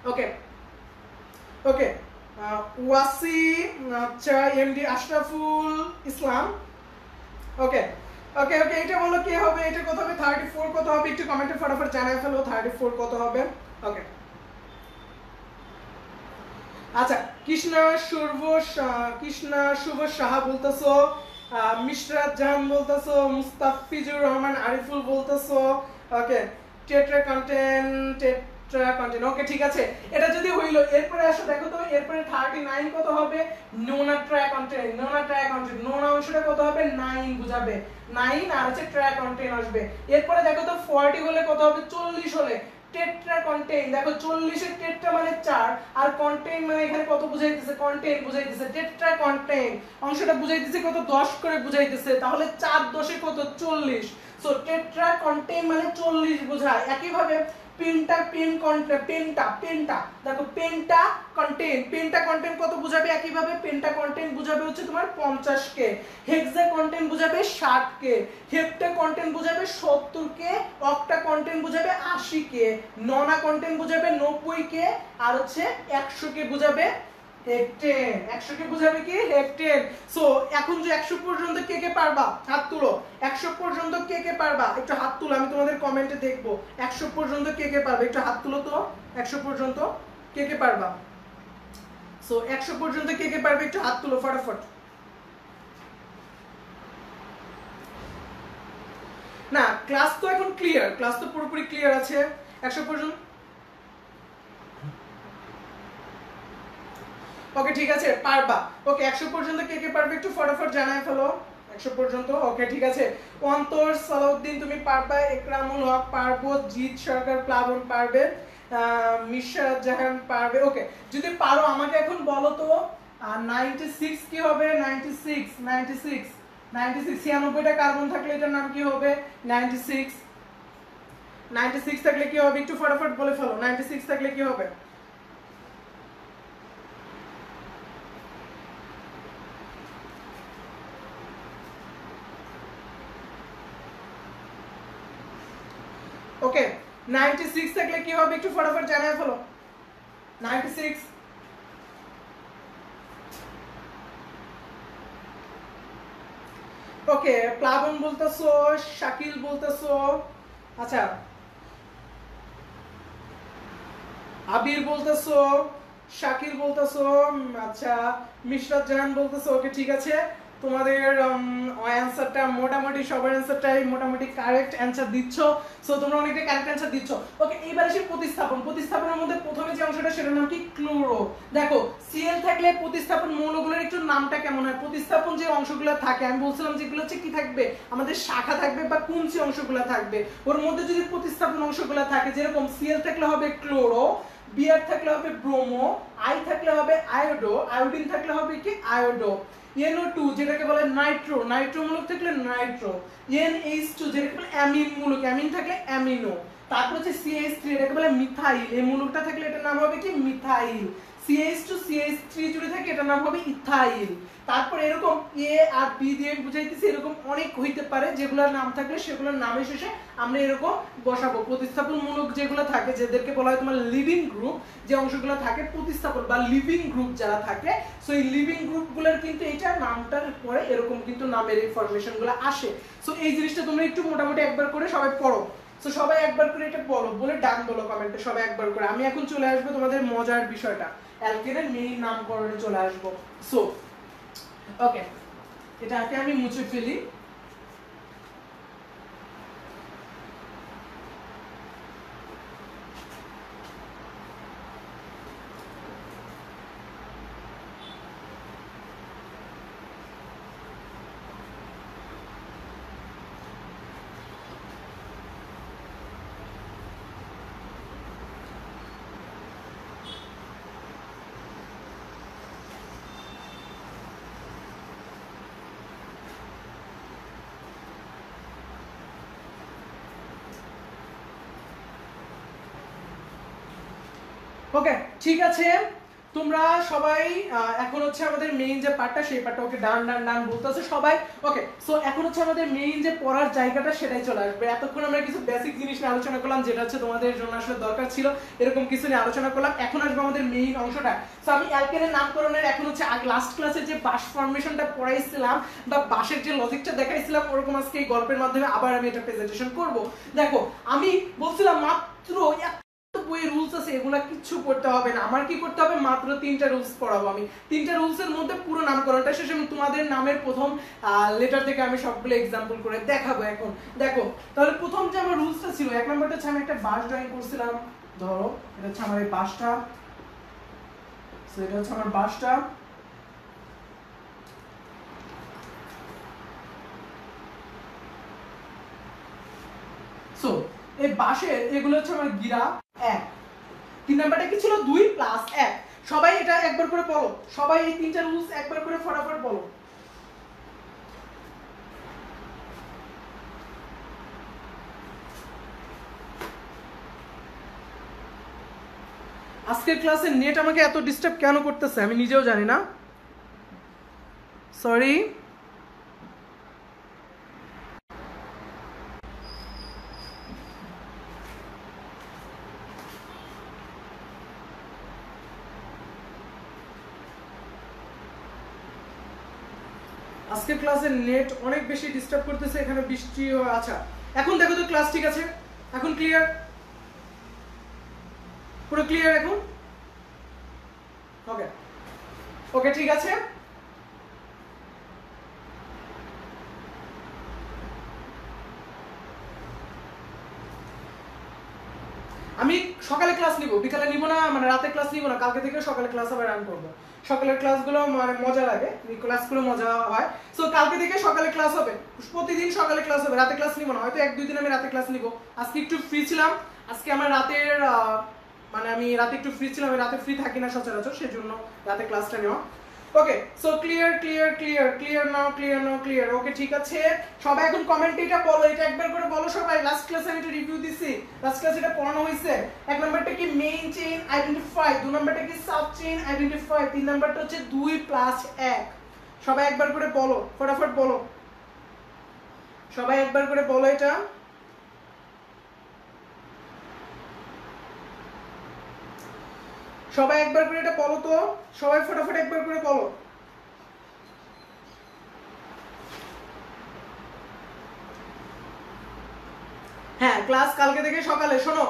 Speaker 1: ওকে ওকে, ওয়াসি, আচ্ছা এমডি আশরাফুল ইসলাম। ওকে ওকে ওকে, এটা বলো কি হবে, এটা কত হবে, 34 কত হবে, একটু কমেন্টে ফটাফট জানায় ফেলো 34 কত হবে। ওকে আচ্ছা, কৃষ্ণা শুভ সাহা বলতেছো, মিশরাত জাহান বলতেছো, মুস্তাফিজুর রহমান আরিফুল বলতেছো। ওকে, টেট্রা কন্টেন্ট, ওকে ঠিক আছে, এটা যদি হইলো। এরপরে আসো দেখো তো, এরপরে 39 কত হবে? নোনা ট্র্যাক কন্টেন্ট, নোনা অংশটা কত হবে? 9 বুঝাবে, 9 আর হচ্ছে ট্র্যাক কন্টেন্ট আসবে। এরপরে দেখো তো 40 হলে কত হবে? 40 হলে টেট্রা কন্টেন্ট, দেখো 40 এর টেট্রা মানে 4 আর কন্টেন্ট মানে এখানে কত বুঝাইতেছে? কন্টেন্ট বুঝাইতেছে। টেট্রা কন্টেন্ট অংশটা বুঝাইতেছে কত? 10 করে বুঝাইতেছে, তাহলে 4 10 এ কত? 40। সো টেট্রা কন্টেন্ট মানে 40 বোঝায়। একইভাবে পেন্টা দেখো পেন্টা কন্টেন্ট কত বুঝাবে? একইভাবে পেন্টা কন্টেন্ট বুঝাবে হচ্ছে তোমার 50 কে, হেক্সা কন্টেন্ট বুঝাবে 60 কে, হেপ্টা কন্টেন্ট বুঝাবে 70 কে, অক্টা কন্টেন্ট বুঝাবে 80 কে, ননা কন্টেন্ট বুঝাবে 90 কে, আর হচ্ছে 100 কে বুঝাবে হেক্টেন। 100 কে বুঝাবে কি? হেক্টেন। সো এখন যে 100 পর্যন্ত কে কে পারবা? হাত তুলো। 100 পর্যন্ত কে কে পারবা? একটু হাত তুলো, আমি তোমাদের কমেন্টে দেখবো 100 পর্যন্ত কে কে পারবে, একটু হাত তুলো তো। 100 পর্যন্ত কে কে পারবা? সো 100 পর্যন্ত কে কে পারবে, একটু হাত তুলো ফটাফট। না, ক্লাস তো এখন ক্লিয়ার, ক্লাস তো পুরোপুরি ক্লিয়ার আছে। 100 পর্যন্ত ওকে ঠিক আছে, পারবা। ওকে 100 পর্যন্ত কে কে পারবে একটু ফটাফট জানায় ফেলো। 100 পর্যন্ত ওকে ঠিক আছে। অন্তর সালাউদ্দিন তুমি পারবে, ইকরামুল হক পারবো, জিৎ সরকার প্লাবন পারবে, মিশরাত জাহান পারবে। ওকে, যদি পারো আমাকে এখন বলো তো 96 কি হবে? 96 96টা কার্বন থাকলে এটার নাম কি হবে? 96 থাকলে কি হবে একটু ফটাফট বলে ফেলো। 96 থাকলে কি হবে? ওকে 96 থাকলে কি হবে একটু ফটাফট জানায় ফেলো। 96 ওকে, প্লাবন বলতেছো, শাকিল বলতেছো, আচ্ছা আবির বলতেছো, শাকিল বলতেছো, আচ্ছা মিশরাত জাহান বলতেছো। ওকে ঠিক আছে, তোমাদের অ্যানসারটা মোটামুটি সবার অ্যানসারটাই মোটামুটি কারেক্ট অ্যানসার দিচ্ছ। সো তোমরা অনেকটা কারেক্ট অ্যানসার দিচ্ছ। ওকে, এইবার আসি প্রতিস্থাপনের মধ্যে প্রথমে যে অংশটা সেটার নাম কি? ক্লোরো। দেখো সিএল থাকলে প্রতিস্থাপন মৌলগুলোর একটু নামটা কেমন হয়? প্রতিস্থাপন যে অংশগুলো থাকে আমি বলছিলাম যেগুলো হচ্ছে কি থাকবে? আমাদের শাখা থাকবে বা কুঞ্চি অংশগুলো থাকবে। ওর মধ্যে যদি প্রতিস্থাপন অংশগুলো থাকে, যেরকম সিএল থাকলে হবে ক্লোরো, বিআর থাকলে হবে ব্রোমো, আই থাকলে হবে আয়োডো, আয়োডিন থাকলে হবে কি? আয়োডো। NO2 যেটাকে বলে নাইট্রো মূলক থাকলে নাইট্রো, NH2 যেটাকে বলে অ্যামিন মূলক, অ্যামিন থাকলে অ্যামিনো। তারপর হচ্ছে CH3 এটাকে বলে মিথাইল, এই মূলকটা থাকলে এটার নাম হবে কি? মিথাইল। CH2 CH3 জুড়ে থাকে এটার নাম হবে ইথাইল। তারপর এরকম A আর B দিয়ে বুঝাইতেছি, এরকম অনেক হইতে পারে যেগুলোর নাম থাকলে সেগুলোর নামের শেষে আমরা এরকম বসাবো। প্রতিস্থাপনমূলক যেগুলো থাকে, যেদেরকে বলা হয় তোমার লিভিং গ্রুপ, যে অংশগুলো থাকে প্রতিস্থাপন বা লিভিং গ্রুপ যারা থাকে, সো এই লিভিং গ্রুপগুলোর কিন্তু এটা নামটার পরে এরকম কিন্তু নামের ইনফরমেশনগুলো আসে। সো এই জিনিসটা তোমরা একটু মোটামুটি একবার করে সবাই পড়ো। সো সবাই একবার করে এটা বলো, বলে ডান বলো কমেন্টে সবাই একবার করে। আমি এখন চলে আসবো তোমাদের মজার বিষয়টা, অ্যালকেনের মেইন নামকরণে চলে আসবো। সো ওকে, এটাকে আমি মুছে ফেলি। ওকে ঠিক আছে, তোমরা সবাই এখন হচ্ছে আমাদের মেইন যে পার্টটা, সেই পার্টটা ওকে ডান ডান ডান বলতেছে সবাই। ওকে, সো এখন হচ্ছে আমাদের মেইন যে পড়ার জায়গাটা সেটাই চলে আসবে। এতক্ষণ আমরা কিছু বেসিক জিনিস নিয়ে আলোচনা করলাম, যেটা হচ্ছে তোমাদের জন্য আসলে দরকার ছিল, এরকম কিছু নিয়ে আলোচনা করলাম। এখন আসবে আমাদের মেইন অংশটা। সো আমি অ্যালকেনের নামকরণের এখন হচ্ছে লাস্ট ক্লাসে যে বাস ফরমেশনটা পড়াইছিলাম বা বাসের যে লজিকটা দেখাইছিলাম, ওরকম আজকে এই গল্পের মাধ্যমে আবার আমি এটা প্রেজেন্টেশন করব। দেখো আমি বলছিলাম মাত্র বইয়ের রুলস আছে, এগুলা কিচ্ছু করতে হবে না। আমার কি করতে হবে, মাত্র 3টা রুলস পড়াবো আমি। 3টা রুলসের মধ্যে পুরো নামকরণটা শেষে আমি তোমাদের নামের প্রথম লেটার থেকে আমি সবগুলো এক্সাম্পল করে দেখাবো। এখন দেখো, তাহলে প্রথম যে আমার রুলসটা ছিল, 1 নম্বরটা হচ্ছে আমি একটা বাস ড্রয়িং করছিলাম। ধরো এটা হচ্ছে আমার এই বাসটা, সো এটা হচ্ছে আমার বাসটা। সো এই বাঁশের এগুলো হচ্ছে আমার গিরা 1। 3 নাম্বারটা কি ছিল, 2 প্লাস 1। সবাই এটা একবার করে বলো, সবাই এই 3টা রুলস একবার করে ফটাফট বলো। আজকের ক্লাসে নেট আমাকে এত ডিস্টার্ব কেন করতেছে আমি নিজেও জানি না, সরি। আজকের ক্লাসে নেট অনেক বেশি ডিস্টার্ব করতেছে, এখানে বৃষ্টি। আচ্ছা এখন দেখো তো ক্লাস ঠিক আছে, এখন ক্লিয়ার, পুরো ক্লিয়ার এখন? ওকে ওকে ঠিক আছে। আমি সকালে ক্লাস নিব, বিকালে নিব না, মানে রাতে ক্লাস নিব না, কালকে থেকে সকালে ক্লাস আবার রান করব। সকালের ক্লাসগুলো মানে মজা লাগে, ক্লাসগুলো মজা হয়। সো কালকে থেকে সকালে ক্লাস হবে, প্রতিদিন সকালে ক্লাস হবে, রাতে ক্লাস নিব না। হয়তো 1-2 দিন আমি রাতে ক্লাস নিব। আজকে একটু ফ্রি ছিলাম, আজকে আমার রাতের মানে আমি রাতে একটু ফ্রি ছিলাম, আমি রাতে ফ্রি থাকি না সচরাচর, সেজন্য রাতে ক্লাসটা নেওয়া। Okay so clear clear clear clear now, clear now, clear. Okay ঠিক আছে, সবাই এখন কমেন্টে এটা বলো, এটা একবার করে বলো সবাই। লাস্ট ক্লাসে আমি একটা রিভিউ দিছি, লাস্ট ক্লাসে এটা পড়ানো হয়েছে। 1 নাম্বারটা কি মেইন চেইন আইডেন্টিফাই, 2 নাম্বারটা কি সাব চেইন আইডেন্টিফাই, 3 নাম্বারটা হচ্ছে 2 প্লাস 1। সবাই একবার করে বলো, ফটাফট বলো, সবাই একবার করে বলো এটা। সবাই একবার করে এটা বলো তো, সবাই ফটাফট একবার করে বলো। হ্যাঁ ক্লাস কালকে থেকে সকালে, শোনো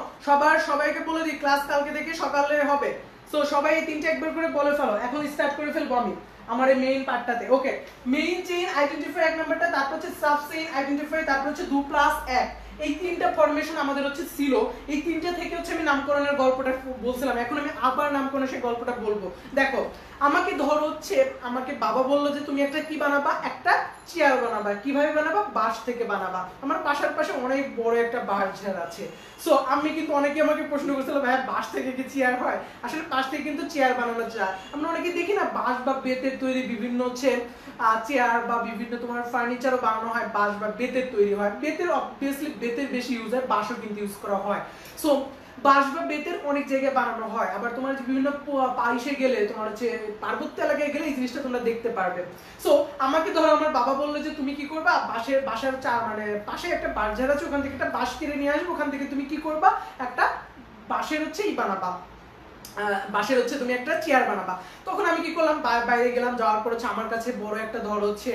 Speaker 1: সবাইকে বলে দিই, ক্লাস কালকে থেকে সকালে হবে। সো সবাই এই 3টা একবার করে বলে ফেলো, এখন স্টার্ট করে ফেলবো আমি আমার এই মেইন পার্টটাতে। ওকে, মেইন চেইন আইডেন্টিফাই 1 নাম্বারটা, তারপর হচ্ছে সাব চেইন আইডেন্টিফাই, তারপর হচ্ছে 2 প্লাস 1। এই 3টা ফরমেশন আমাদের হচ্ছে ছিল। এই 3টা থেকে হচ্ছে আমি নামকরণের গল্পটা বলছিলাম, এখন আমি আবার নামকরণের সেই গল্পটা বলবো। দেখো আমাকে ধর হচ্ছে, আমাকে বাবা বললো যে তুমি একটা কি বানাবা, একটা চেয়ার বানাবা। কিভাবে বানাবা, বাঁশ থেকে বানাবা। আমার পাশের পাশে অনেক বড় একটা বাঁশ ঝাড় আছে। সো আমি কিন্তু, অনেকে আমাকে প্রশ্ন করছিল ভাই বাঁশ থেকে কি চেয়ার হয়? আসলে বাঁশ থেকে কিন্তু চেয়ার বানানো যায়। আমরা অনেকে দেখি না বাঁশ বা বেতের তৈরি বিভিন্ন হচ্ছে চেয়ার বা বিভিন্ন তোমার ফার্নিচারও বানানো হয়, বাঁশ বা বেতের তৈরি হয়। বেতের অবভিয়াসলি বেতের বেশি ইউজ হয়, বাঁশও কিন্তু ইউজ করা হয়। সো বাঁশ বা বেতের অনেক জায়গায় বানানো হয়। আবার তোমার বিভিন্ন পাইসে গেলে, তোমার হচ্ছে পার্বত্য এলাকায় গেলে এই জিনিসটা তোমরা দেখতে পারবে। সো আমাকে ধরো আমার বাবা বললো যে তুমি কি করবা, বাসার মানে পাশে একটা বাঁশ ঝাড় আছে, ওখান থেকে একটা বাঁশ কিনে নিয়ে আসবে, ওখান থেকে তুমি কি করবা, একটা বাঁশের হচ্ছে বানাবা, বাঁশের হচ্ছে তুমি একটা চেয়ার বানাবা। তখন আমি কি করলাম, বাইরে গেলাম, যাওয়ার পর হচ্ছে আমার কাছে বড় একটা ধর হচ্ছে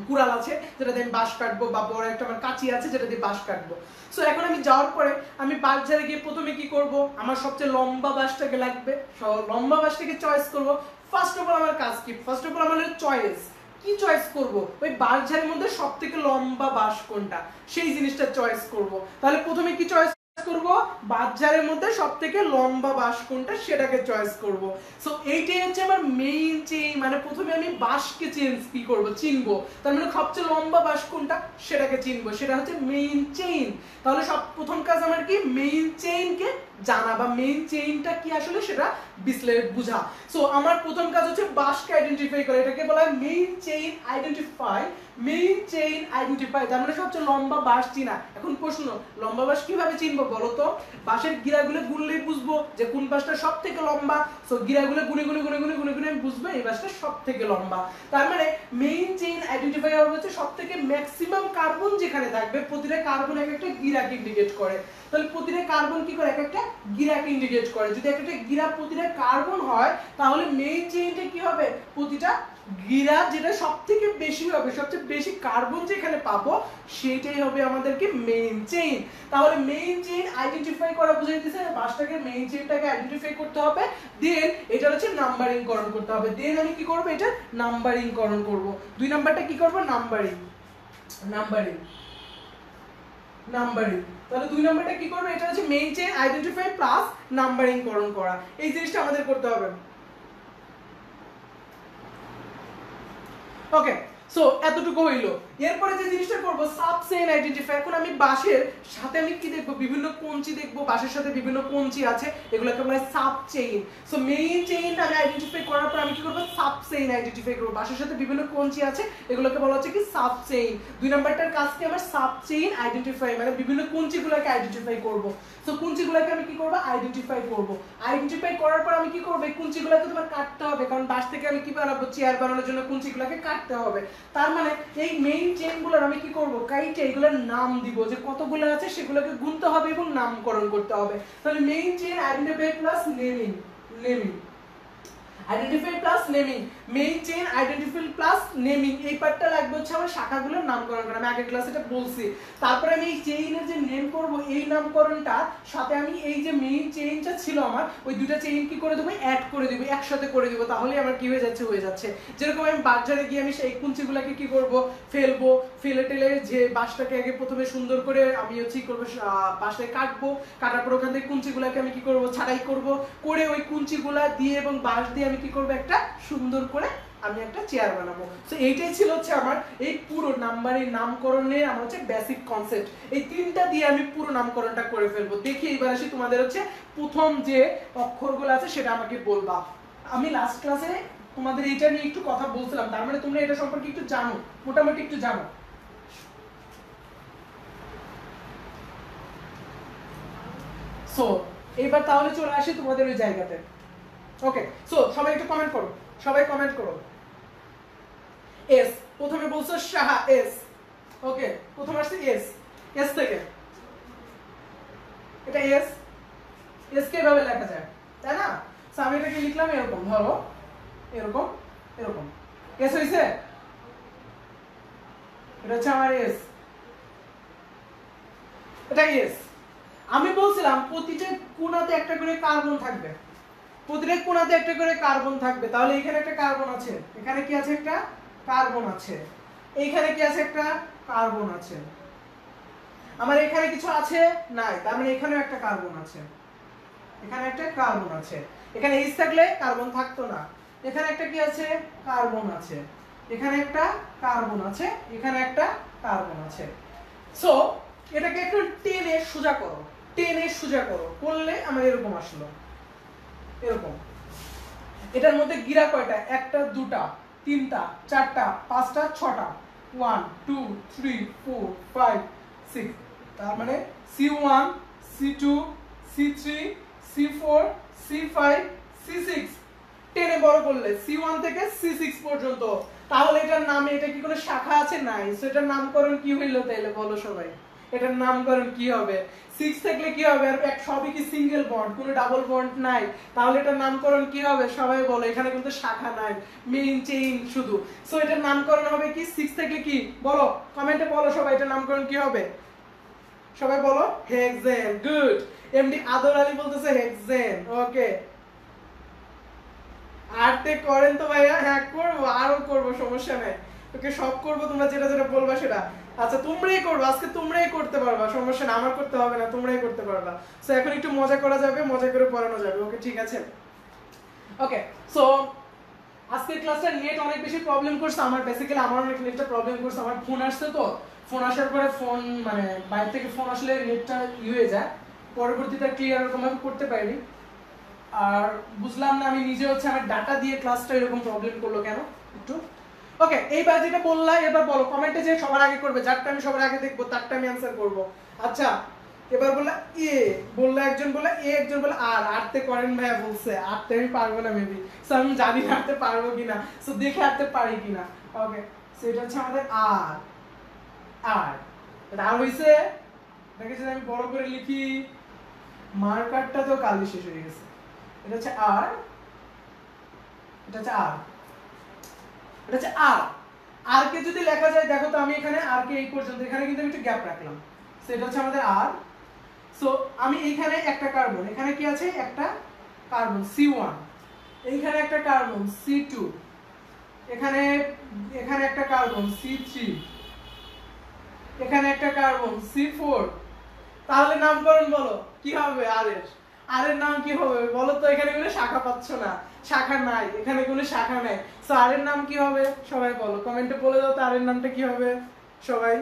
Speaker 1: কুড়াল আছে যেটা দিয়ে আমি বাঁশ কাটবো, বা বড় একটা আমার কাঁচি আছে যেটা দিয়ে বাঁশ কাটবো। সো এখন আমি যাওয়ার পরে আমি বাঁশ ঝাড়ে গিয়ে প্রথমে কি করব, আমার সবচেয়ে লম্বা বাঁশটাকে লাগবে, লম্বা বাঁশটাকে চয়েস করব। ফার্স্ট অফ অল আমার কাজ কি, ফার্স্ট অফ অল আমার চয়েস কি চয়েস করব, ওই বাঁশ ঝাড়ের মধ্যে সবথেকে লম্বা বাঁশ কোনটা সেই জিনিসটা চয়েস করব। তাহলে প্রথমে কি চয়েস করব, বাঁশঝাড়ের মধ্যে সবথেকে লম্বা বাঁশ কোনটা সেটাকে চয়েস করব। সো এইটাই হচ্ছে আমার মেইন চেইন, মানে প্রথমে আমি বাঁশকে কি করব, চিনবো। তার মানে সবচেয়ে লম্বা বাঁশ কোনটা সেটাকে চিনবো, সেটা হচ্ছে মেইন চেইন। তাহলে সব প্রথম কাজ আমার কি, মেইন চেইনকে জানা বা মেইন চেইনটা কি আসলে সেটা বুঝা। সো আমার প্রথম কাজ হচ্ছে বাঁশকে আইডেন্টিফাই করা, এটাকে বলা হয় main chain identify. Main chain identify তার মানে সবচেয়ে লম্বা বাঁশ চিনা। এখন প্রশ্ন, লম্বা বাঁশ কিভাবে চিনবো বলো তো? বাঁশের গিরাগুলো গুনলেই বুঝবো যে কোন বাঁশটা সবথেকে লম্বা। সো গিরাগুলো গুনে গুনে গুনে গুনে গুনে গুনে বুঝবো এই বাঁশটা সবথেকে লম্বা। তার মানে মেইন চেইন আইডেন্টিফাই হবে হচ্ছে সবথেকে ম্যাক্সিমাম কার্বন যেখানে থাকবে, প্রতিটা কার্বন এক একটা গিরাকে ইন্ডিকেট করে। তাহলে প্রতিটা কার্বন কি করে, এক একটা গিরাকে ইন্ডিকেট করে। যদি একটা গিরা প্রতিটা কার্বন হয় তাহলে মেইন চেইনটা কি হবে, প্রতিটা গিরা যেটা সবথেকে বেশি হবে, সবচেয়ে বেশি কার্বন যেখানে পাবো সেটাই হবে আমাদেরকে মেইন চেইন। তাহলে মেইন চেইন আইডেন্টিফাই করা বুঝাই দিয়েছে, বাসটাকে মেইন চেইনটাকে আইডেন্টিফাই করতে হবে, দেন এটা হচ্ছে নাম্বারিং করণ করতে হবে। দেন আমি কি করব, এটা নাম্বারিং করণ করব। 2 নাম্বারটা কি করব, নাম্বারিং নাম্বারিং নাম্বারিং। তাহলে 2 নাম্বারটা কি করবে, এটা হচ্ছে main chain identify plus numbering করণ করা, এই জিনিসটা আমাদের করতে হবে। ওকে, সো এতটুকু হইলো। এরপরে যে জিনিসটা করব সাব চেইন আইডেন্টিফাই। এখন আমি বাঁশের সাথে আমি কি দেখব, বিভিন্ন কঞ্চি দেখব, বাঁশের সাথে বিভিন্ন কঞ্চি আছে, এগুলোকে বলা হয় সাব চেইন। সো মেইন চেইনটা আমি আইডেন্টিফাই করার পর আমি কি করব, সাব চেইন আইডেন্টিফাই করব। বাঁশের সাথে বিভিন্ন কঞ্চি আছে, এগুলোকে বলা হচ্ছে কি সাব চেইন। 2 নাম্বারটার কাজ কি, আমার সাব চেইন আইডেন্টিফাই, মানে বিভিন্ন কঞ্চিগুলোকে আইডেন্টিফাই করব। সো কঞ্চিগুলোকে আমি কি করব, আইডেন্টিফাই করব। আইডেন্টিফাই করার পর আমি কি করব, এই কঞ্চিগুলোকে তোমার কাটতে হবে, কারণ বাঁশ থেকে আমি কি বানাবো, চেয়ার বানানোর জন্য কঞ্চিগুলোকে কাটতে হবে। তার মানে এই মেইন চেইনগুলোর আমি কি করব, কাইটে এগুলোর নাম দিব, যে কতগুলো আছে সেগুলোকে গুনতে হবে এবং নামকরণ করতে হবে। তাহলে main chain identify plus naming, naming identify plus naming, main chain identify plus naming. এই পার্টটা লাগবে হচ্ছে আমার শাখাগুলোর নামকরণ করা, আমি আগের ক্লাসে এটা বলছি। তারপরে আমি এই চেইনের যে নেম করব, এই নামকরণটা সাথে আমি এই যে মেইন চেইনটা ছিল আমার, ওই দুটো চেইন কি করে দেবো, অ্যাড করে দেবো, একসাথে করে দেবো, তাহলে আমার কি হয়ে যাচ্ছে। যেরকম আমি বাজারে গিয়ে আমি সেই কুঞ্চিগুলোকে কি করব, ফেলবো, ফেলে টেলে যে বাঁশটাকে আগে প্রথমে সুন্দর করে আমি হচ্ছে কি করবো, বাঁশটাকে কাটবো, কাটার পর ওখান থেকে কুঞ্চিগুলোকে আমি কি করব, ছাড়াই করব, করে ওই কুঞ্চিগুলা দিয়ে এবং বাঁশ দিয়ে আমি কি করব, একটা সুন্দর করে আমি একটা চেয়ার বানাবো। সো এইটাই ছিল হচ্ছে আমার এই পুরো নাম্বারের নামকরণের আমার হচ্ছে বেসিক কনসেপ্ট। এই তিনটা দিয়ে আমি পুরো নামকরণটা করে ফেলবো। দেখি এবার আসি তোমাদের হচ্ছে প্রথম যে অক্ষরগুলো আছে সেটা আমাকে বলবা। আমি লাস্ট ক্লাসে তোমাদের এইটা নিয়ে একটু কথা বলছিলাম, তার মানে তোমরা এটা সম্পর্কে একটু জানো, মোটামুটি একটু জানো। সো এবার তাহলে চলে আসি তোমাদের ওই জায়গাতে। ওকে, সো সবাই একটু কমেন্ট করো, সবাই কমেন্ট করো। এস, প্রথমে বলছো শাহা, এস। ওকে, প্রথমে আসছে এস, এস থেকে এটা এস, এস কে এভাবে লেখা যায়, তাই না? সো আমি এটাকে লিখলাম এরকম, ধরো এরকম এরকম, এস হইছে, এটা হচ্ছে আমার এস, এটা এস। আমি বলছিলাম প্রতিটা কোণাতে একটা করে কার্বন থাকবে, প্রতিটা কোণাতে একটা করে কার্বন থাকবে। তাহলে এখানে একটা কার্বন আছে, এখানে কি আছে, একটা কার্বন আছে, এইখানে কি আছে, একটা কার্বন আছে। আমার এখানে কিছু আছে নাই, তার মানে এখানেও একটা কার্বন আছে, এখানে একটা কার্বন আছে। এখানে এইচ থাকলে কার্বন থাকতো না। এখানে একটা কি আছে, কার্বন আছে, এখানে একটা কার্বন আছে, এখানে একটা কার্বন আছে। সো এটাকে একটু টেনে সোজা করো, টেনে সোজা করো, করলে আমার এরকম আসলো, এরকম। এটার মধ্যে গিরা কয়টা, একটা, দুটা, তিনটা, চারটা, পাঁচটা, ছটা, 1 2 3 4 5 6। তার মানে C1 C2 C3 C4 C5 C6, টেনে বড় করলে C1 থেকে C6 পর্যন্ত। তাহলে এটার নামে, এটা কি কোনো শাখা আছে, নাই। সো এটার নামকরণ কি হইলো তাইলে বলো সবাই, এটার নামকরণ কি হবে? 6 থাকলে কি হবে, আর এক সবই কি সিঙ্গেল বন্ড, কোনো ডাবল বন্ড নাই, তাহলে এটার নামকরণ কি হবে সবাই বলো। এখানে কিন্তু শাখা নাই, মেইন চেইন শুধু। সো এটার নামকরণ হবে কি, 6 থেকে কি বলো, কমেন্টে বলো সবাই, এটার নামকরণ কি হবে, সবাই বলো। Hexane, good. এমডি আদর আলী বলতেছে হেক্সেন। ওকে, আরতে করেন তো ভাইয়া, হ্যাঁ করবো, আরো করবো, সমস্যা নাই। ওকে, সব করবো, তোমরা যেটা যেটা বলবা সেটা। আচ্ছা, তোমরাই করবো আজকে, তোমরাই করতে পারবা, সমস্যা না, আমার করতে হবে না, তোমরাই করতে পারবা। সো এখন একটু মজা করা যাবে, মজা করে পড়ানো যাবে। ওকে, ঠিক আছে। ওকে, সো আজকের ক্লাসটা নেট অনেক বেশি প্রবলেম করছে আমার, বেসিক্যালি আমার অনেক নেটটা প্রবলেম করছে। আমার ফোন আসছে তো, ফোন আসার পরে ফোন মানে বাইরে থেকে ফোন আসলে নেটটা হয়ে যায়, পরবর্তীতে ক্লিয়ার এরকম ভাবে করতে পারিনি। আর বুঝলাম না আমি নিজে হচ্ছে আমার ডাটা দিয়ে ক্লাসটা এরকম প্রবলেম করলো কেন একটু। ওকে, এইবার যেটা বললাম, এবার বলো কমেন্টে যে সবার আগে করবে, যারটা আমি সবার আগে দেখবো তারটা আমি অ্যানসার করব। আচ্ছা, এবার বললা এ, বললা একজন, বললা এ, একজন বললা আর। আরতে করেন ভাইয়া বলছে, আরতে আমি পারবো না মেবি। সো আমি জানি না আরতে পারবো কিনা, সো দেখে আরতে পারি কিনা। ওকে, সো এটা হচ্ছে আমাদের আর। আর এটা আর হইছে, এটাকে যদি আমি বড় করে লিখি, মার্কারটা তো কালি শেষ হয়ে গেছে। এটা হচ্ছে আর, এটা হচ্ছে আর। এটা হচ্ছে আর। আর কে যদি লেখা যায় দেখো তো, আমি এখানে আর কে এই পর্যন্ত, এখানে কিন্তু আমি একটু গ্যাপ রাখলাম, সো এটা হচ্ছে আমাদের আর। সো আমি এইখানে একটা কার্বন, এখানে কি আছে একটা কার্বন C1, এইখানে একটা কার্বন C2, এখানে এখানে একটা কার্বন C3, এখানে একটা কার্বন C4। তাহলে নামকরণ বলো কি হবে আর এর? আর এর নাম কি হবে বলো তো? এখানে কোনো শাখা পাচ্ছ না, শাখা নাই, এখানে কোনো শাখা নাই, সো আর এর নাম কি হবে সবাই বলো, কমেন্টে বলে দাও তো আর এর নামটা কি হবে সবাই।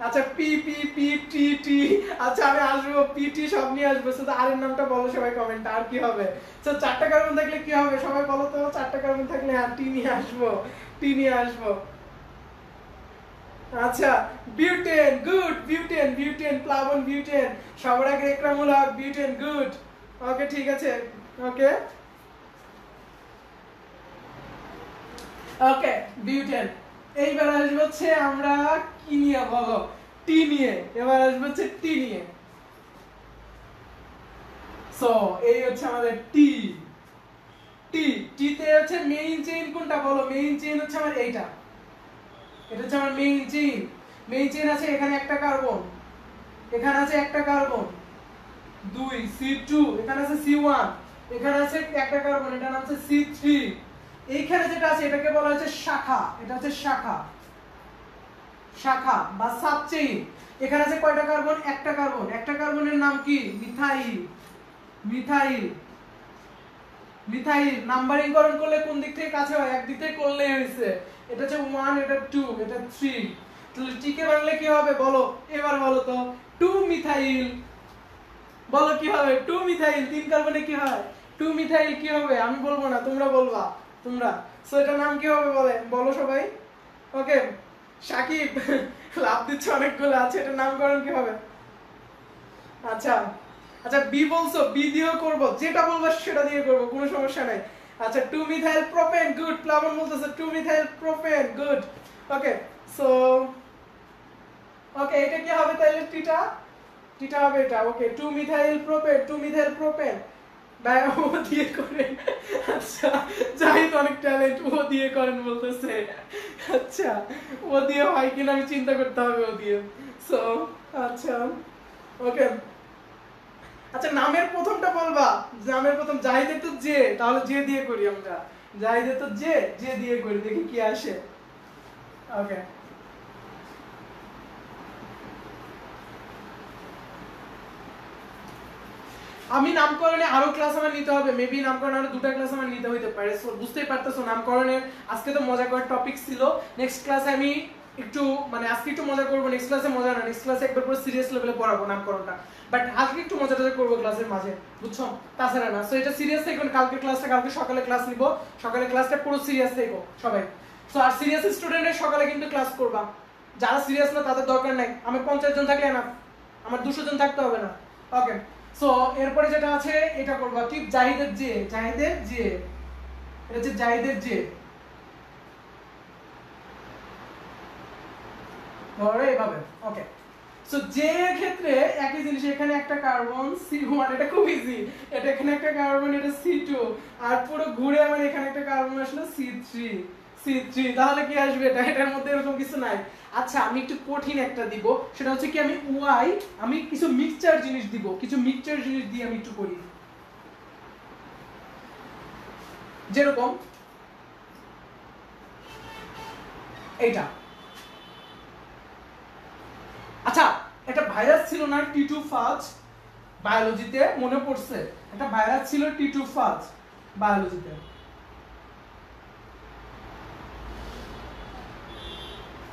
Speaker 1: আচ্ছা পি পি পি টি টি, আচ্ছা আমি আসবো, পি টি সব নিয়ে আসবো, শুধু আর এর নামটা বলো সবাই কমেন্টে, আর কি হবে? তো চারটা কার্বন থাকলে কি হবে সবাই বলো তো? চারটা কার্বন থাকলে আর টি নিয়ে আসবো, টি নিয়ে আসবো। আচ্ছা বিউটেন, গুড, বিউটেন, বিউটেন, প্লাবন, বিউটেন, সবার আগে একরামূলক, বিউটেন, গুড। ওকে ঠিক আছে, ওকে ওকে বিউটেন। এইবার আসবে হচ্ছে আমরা কি নিয়ে বলো? টি নিয়ে। এবার আসবে হচ্ছে টি নিয়ে। সো এই হচ্ছে আমাদের টি। টি, টিতে হচ্ছে মেইন চেইন কোনটা বলো? মেইন চেইন হচ্ছে আমার এইটা, এটা হচ্ছে আমার মেইন চেইন। মেইন চেইন আছে এখানে একটা কার্বন, এখানে আছে একটা কার্বন 2 C2, এখানে আছে C1, এখানে আছে একটা কার্বন, এটা নাম হচ্ছে C3। এইখানে যেটা আছে এটাকে বলা হচ্ছে শাখা, এটা হচ্ছে শাখা, শাখা বা সাব চেইন। এখানে আছে কয়টা কার্বন? একটা কার্বন, একটা কার্বনের নাম কি? মিথাইল। মিথাইল, মিথাইল নাম্বারিং করণ করলে কোন দিক থেকে কাছে হয়? একদিক থেকে করলেই হয়েছে। এটা হচ্ছে 1, এটা 2, এটা 3। তাহলে টি কে বাংলা কি হবে বলো? এবার বলো তো, 2 মিথাইল। বলো কি হবে? 2 মিথাইল। 3 কার্বনে কি হয়? 2 মিথাইল কি হবে? আমি বলবো না, তোমরা বলবা, তোমরা। সো এটার নাম কি হবে বলো সবাই। ওকে সাকিব লাভ দিচ্ছে অনেকগুলো, আছে এটার নামকরণ কি হবে? আচ্ছা আচ্ছা বি বলছো, বি দিয়েও করব, যেটা বলবো সেটা দিয়ে করব, কোনো সমস্যা নাই। আচ্ছা 2 মিথাইল প্রোপেন, গুড। প্লাবন বলতেছে 2 methyl propane, good. Okay so okay এটা কি হবে তাহলে? টিটা, টিটা হবে এটা। ওকে 2 মিথাইল প্রোপেন, 2 মিথাইল প্রোপেন, ভাই ও দিয়ে করেন। আচ্ছা জাহিদ অনেক ট্যালেন্ট, ও দিয়ে করেন বলতেছে। আচ্ছা ও দিয়ে হয় কিনা আমি চিন্তা করতে হবে, ও দিয়ে। সো আচ্ছা ওকে। আচ্ছা নামের প্রথমটা বলবা, নামের প্রথম জাহিদের তো জে, তাহলে জে দিয়ে করি আমরা। জাহিদের তো জে, জে দিয়ে করি, দেখি কি আসে। ওকে আমি নামকরণে আরো ক্লাস আমার নিতে হবে, মেবি নামকরণে আরো 2টা ক্লাস আমার নিতে হইতে পারে। সো বুঝতেই পারতেছো নামকরণের আজকে তো মজা করার টপিক ছিল, নেক্সট ক্লাসে আমি একটু মানে আজকে একটু মজা করবো, নেক্সট ক্লাসে মজা না, নেক্সট ক্লাসে একবার পুরো সিরিয়াস লেভেলে পড়াবো নামকরণটা, বাট আজকে একটু মজা টজা করবো ক্লাসের মাঝে, বুঝছো? তাছাড়া না। সো এটা সিরিয়াস থাকবেন, কালকে ক্লাসটা কালকে সকালে ক্লাস নিব, সকালে ক্লাসটা পুরো সিরিয়াস থাকবো সবাই। সো আর সিরিয়াস স্টুডেন্টের সকালে কিন্তু ক্লাস করবা, যারা সিরিয়াস না তাদের দরকার নাই, আমি 50 জন থাকলে না, আমার 200 জন থাকতে হবে না। ওকে সো এরপরে যেটা আছে এটা করবা কি? জাহিদের জে, জাহিদের জে, এটা হচ্ছে জাহিদের জে। ধরো এইভাবে। ওকে সো জে এর ক্ষেত্রে একই জিনিস, এখানে একটা কার্বন C1, এটা খুব ইজি, এটা এখানে একটা কার্বন, এটা C2, আর পুরো ঘুরে আমার এখানে একটা কার্বন আসলো C3, C3। তাহলে কি আসবে? এটা এটার মধ্যে এরকম কিছু নাই। আচ্ছা আমি একটু কঠিন একটা দিব, সেটা হচ্ছে কি আমি ওয়াই, আমি কিছু মিক্সচার জিনিস দিব, কিছু মিক্সচার জিনিস দিয়ে আমি একটু করি, যেরকম এইটা। আচ্ছা একটা ভাইরাস ছিল না টিটু ফাজ, বায়োলজিতে মনে পড়ছে, একটা ভাইরাস ছিল টিটু ফাজ বায়োলজিতে।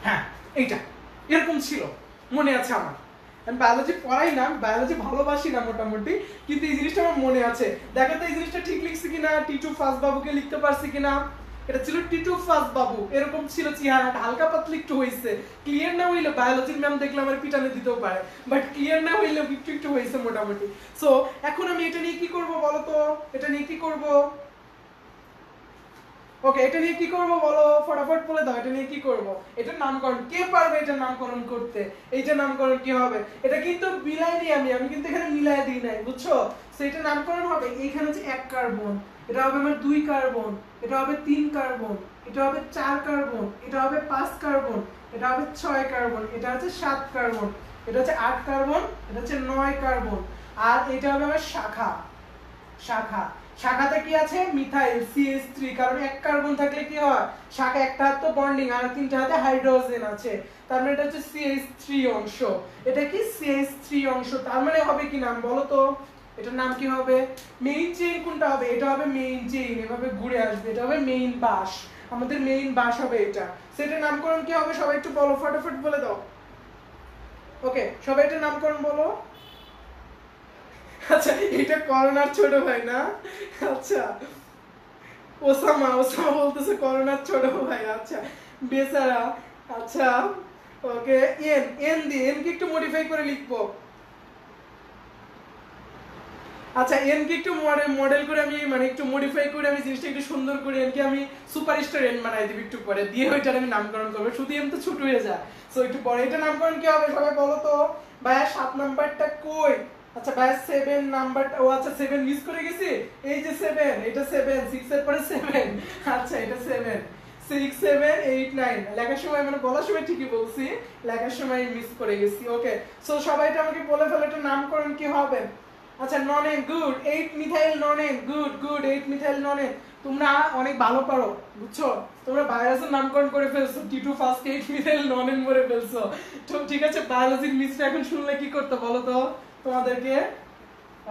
Speaker 1: হ্যাঁ এইটা এরকম ছিল, মনে আছে আমার। আমি বায়োলজি পড়াই না, বায়োলজি ভালোবাসি না মোটামুটি, কিন্তু এই জিনিসটা আমার মনে আছে। দেখো তো এই জিনিসটা ঠিক লিখছি কিনা, টিটু ফাজ বাবুকে লিখতে পারছি কিনা। এটা ছিল টিটু ফাজ বাবু, এরকম ছিল চেহারাটা, হালকা পাতলা একটু হয়েছে, ক্লিয়ার না হইলে বায়োলজির ম্যাম দেখলে আমার পিটানে দিতেও পারে, বাট ক্লিয়ার না হইলে একটু একটু হয়েছে মোটামুটি। সো এখন আমি এটা নিয়ে কি করব বলো তো? এটা নিয়ে কি করব? ওকে, এটা নিয়ে কি করব বলো, ফটাফট বলে দাও, এটা নিয়ে কি করব? এটার নামকরণ কে পারবে এটার নামকরণ করতে? এইটার নামকরণ কি হবে? এটা কিন্তু মিলাইনি আমি কিন্তু এখানে মিলাই দিই নাই, বুঝছো? সো এটা নামকরণ হবে, এইখানে হচ্ছে 1 কার্বন, এটা হবে আমার 2 কার্বন, এটা হবে 3 কার্বন, এটা হবে 4 কার্বন, এটা হবে 5 কার্বন, এটা হবে 6 কার্বন, এটা হচ্ছে 7 কার্বন, এটা হচ্ছে 8 কার্বন, এটা হচ্ছে 9 কার্বন, আর এটা হবে আমার শাখা। শাখাতে কি আছে? মিথাইল CH3, কারণ 1 কার্বন থাকলে কি হয়, শাখা একটা হাত তো বন্ডিং আর তিনটা হাতে হাইড্রোজেন আছে, তার মানে এটা হচ্ছে CH3 অংশ, এটা কি CH3 অংশ, তার মানে হবে কি নাম বলো তো? এটার নাম কি হবে? মেইন চেইন কোনটা হবে? এটা হবে মেইন চেইন, এভাবে ঘুরে আসবে, এটা হবে মেইন বাস, আমাদের মেইন বাস হবে এটা। সেটার নামকরণ কি হবে সবাই একটু বলো, ফটাফট বলে দাও। ওকে, সবাই এটার নামকরণ বলো। আচ্ছা, এটা করোনার ছোট ভাই না? আচ্ছা, ওসামা বলতেছে করোনার ছোট ভাই, আচ্ছা বেচারা। আচ্ছা ওকে, এন দিয়ে এন কি একটু মডিফাই করে লিখবো। আচ্ছা, এন কি একটু মডেল করে আমি মানে একটু মডিফাই করে আমি জিনিসটা একটু সুন্দর করে এনকে আমি সুপারস্টার এন বানাই দিব একটু পরে, দিয়ে ওইটার আমি নামকরণ করবো, শুধু এন তো ছোট হয়ে যায়। সো একটু পরে এটা নামকরণ কি হবে সবাই বলো তো। ভাইয়া 7 নাম্বারটা কই? আচ্ছা ভাইয়া 7 নাম্বারটা, ও আচ্ছা 7 মিস করে গেছি, এই যে 7, এটা 7, 6 এর পরে 7, আচ্ছা এটা 7, 6 7 8 9, লেখার সময় মানে বলার সময় ঠিকই বলছি, লেখার সময় মিস করে গেছি। ওকে, সো সবাই এটা আমাকে বলে ফেলো এটা নামকরণ কি হবে। আচ্ছা ননেন, গুড, 8 মিথাইল ননেন, গুড 8 মিথাইল ননেন। তোমরা অনেক ভালো পারো, বুঝছো? তোমরা ভাইরাসের নামকরণ করে ফেলছো, T2 ফার্স্ট 8 মিথাইল ননেন করে ফেলছো। তো ঠিক আছে, বায়োলজির মিসটা এখন শুনলে কি করতে বলো তো তোমাদেরকে?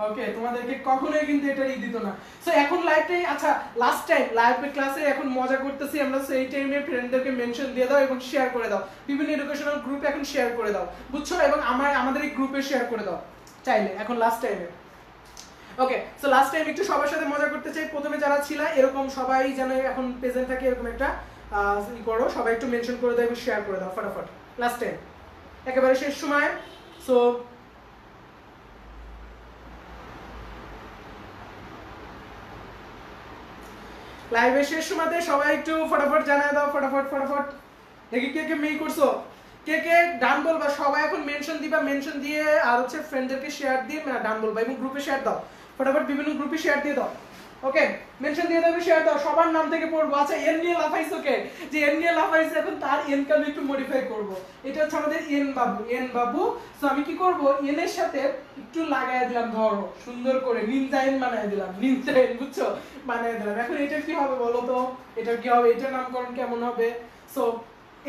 Speaker 1: ওকে, তোমাদেরকে কখনোই কিন্তু এটাই দিত না। সো এখন লাইভটাই, আচ্ছা লাস্ট টাইম লাইভের ক্লাসে এখন মজা করতেছি আমরা, সো এই টাইমে ফ্রেন্ডদেরকে মেনশন দিয়ে দাও এবং শেয়ার করে দাও, বিভিন্ন এডুকেশনাল গ্রুপে এখন শেয়ার করে দাও, বুঝছো? এবং আমাদের এই গ্রুপে শেয়ার করে দাও চাইলে এখন লাস্ট টাইমে। ওকে, সো লাস্ট টাইম একটু সবার সাথে মজা করতে চাই, প্রথমে যারা ছিল এরকম সবাই যেন এখন প্রেজেন্ট থাকে, এরকম একটা করো, সবাই একটু মেনশন করে দাও এবং শেয়ার করে দাও ফটাফট লাস্ট টাইম, একেবারে শেষ সময়। সো লাইভের শেষ সময়তে সবাই একটু ফটাফট জানায় দাও, ফটাফট দেখি কে কে মেই করছো, কে কে ডান বলবা, সবাই এখন মেনশন দিবা, মেনশন দিয়ে আর হচ্ছে ফ্রেন্ডদেরকে শেয়ার দিয়ে ডান বলবা এবং গ্রুপে শেয়ার দাও, ফটাফট বিভিন্ন গ্রুপে শেয়ার দিয়ে দাও। ওকে, মেনশন দিয়ে দাও, শেয়ার দাও, সবার নাম থেকে পড়বো। আচ্ছা এন নিয়ে লাফাইছো কে? যে এন নিয়ে লাফাইছে, এখন তার এন কে আমি একটু মডিফাই করব। এটা হচ্ছে আমাদের এন বাবু। সো আমি কি করব, এন এর সাথে একটু লাগায় দিলাম, ধরো সুন্দর করে নিনজা এন বানায় দিলাম, নিনজা এন, বুঝছো? বানায় দিলাম। এখন এটা কি হবে বলো তো, এটা কি হবে, এটার নামকরণ কেমন হবে? সো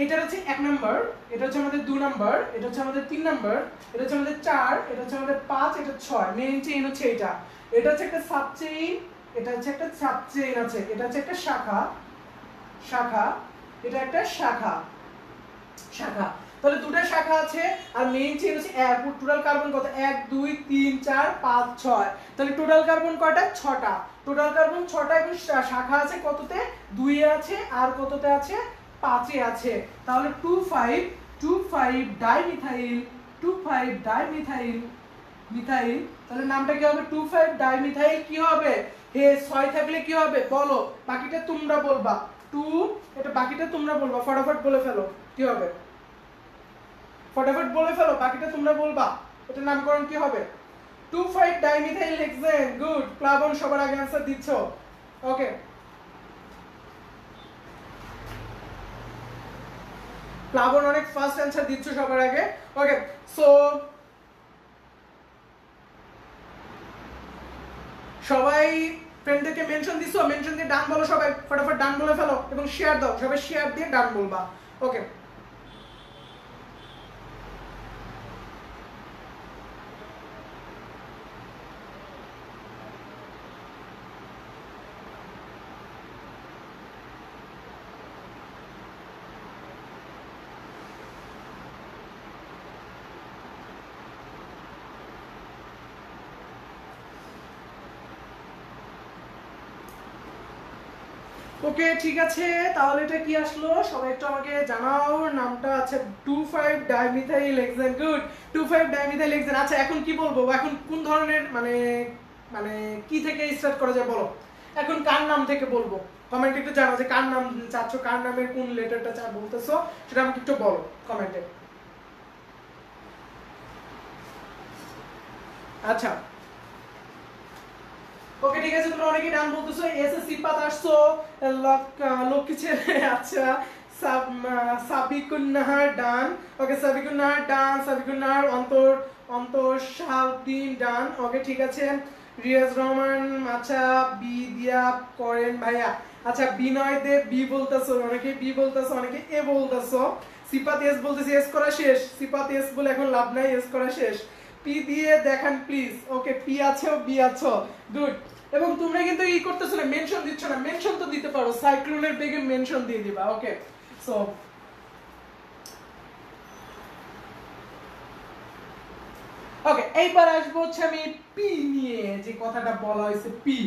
Speaker 1: এটা হচ্ছে 1 নাম্বার, এটা হচ্ছে আমাদের 2 নাম্বার, এটা হচ্ছে আমাদের 3 নাম্বার, এটা হচ্ছে আমাদের 4, এটা হচ্ছে আমাদের 5, এটা 6, মেইন চেইন হচ্ছে এটা, এটা হচ্ছে একটা সাব চেইন, এটা হচ্ছে একটা সাব চেইন আছে, এটা হচ্ছে একটা শাখা, এটা একটা শাখা। তাহলে দুটো শাখা আছে আর মেইন চেইন হচ্ছে টোটাল কার্বন কত? 1 2 3 4 5 6, তাহলে টোটাল কার্বন কয়টা? 6টা, টোটাল কার্বন 6টা এবং শাখা আছে কততে? 2 এ আছে, আর কততে আছে? 5 এ আছে। তাহলে 25 ডাইমিথাইল, 25 ডাইমিথাইল মিথাইল, তাহলে নামটা কি হবে? 25 ডাইমিথাইল কি হবে? হে 6 থাকলে কি হবে বলো, বাকিটা তোমরা বলবা। 2, এটা বাকিটা তোমরা বলবা, ফটাফট বলে ফেলো কি হবে, ফটাফট বলে ফেলো, বাকিটা তোমরা বলবা। এটার নামকরণ কি হবে? 25 ডাইমিথাইল হেক্সেন, গুড, প্লাবন সবার আগে आंसर দিচ্ছ। ওকে, প্লাবন অনেক ফার্স্ট आंसर দিচ্ছ সবার আগে। ওকে, সো সবাই ফ্রেন্ডদেরকে মেনশন দিছো, মেনশন দিয়ে ডান বলো, সবাই ফটাফট ডান বলে ফেলো এবং শেয়ার দাও, সবাই শেয়ার দিয়ে ডান বলবা। ওকে, ওকে ঠিক আছে, তাহলে এটা কি আসলো সবাই একটু আমাকে জানাও। নামটা আছে 25 dimethyl hexane, good, 25 dimethyl hexane. আচ্ছা এখন কি বলবো, এখন কোন ধরনের মানে মানে কি থেকে স্টার্ট করা যায় বলো? এখন কার নাম থেকে বলবো কমেন্টে একটু জানাও যে কার নাম চাচ্ছ, কার নামের কোন লেটারটা বলতেছো সেটা আমাকে একটু বলো কমেন্টে। আচ্ছা ওকে ঠিক আছে, তোমরা অনেকেই ডান বলতেছো। এস এস সিপাত আসছো, লক্ষ্মী ছেলে। আচ্ছা সাবিকুন নাহার ডান। ওকে সাবিকুন নাহার ডান, সাবিকুন নাহার, অন্তর শাহদ্দিন ডান। ওকে ঠিক আছে, রিয়াজ রহমান আচ্ছা বি দিয়া করেন ভাইয়া। আচ্ছা বিনয় দেব বি বলতেছো, অনেকে বি বলতেছো, অনেকে এ বলতেছো। সিপাত এস বলতেছি, এস করা শেষ। সিপাত এস বলে এখন লাভ নাই, এস করা শেষ। পি দিয়ে দেখান প্লিজ। ওকে পি আছে ও বি আছো, গুড। এবং তোমরা কিন্তু ই করতেছো না, মেনশন দিচ্ছ না। মেনশন তো দিতে পারো, সাইক্লোনের বেগে মেনশন দিয়ে দিবা। ওকে সো ওকে এইবার আসবো হচ্ছে আমি পি নিয়ে, যে কথাটা বলা হয়েছে পি।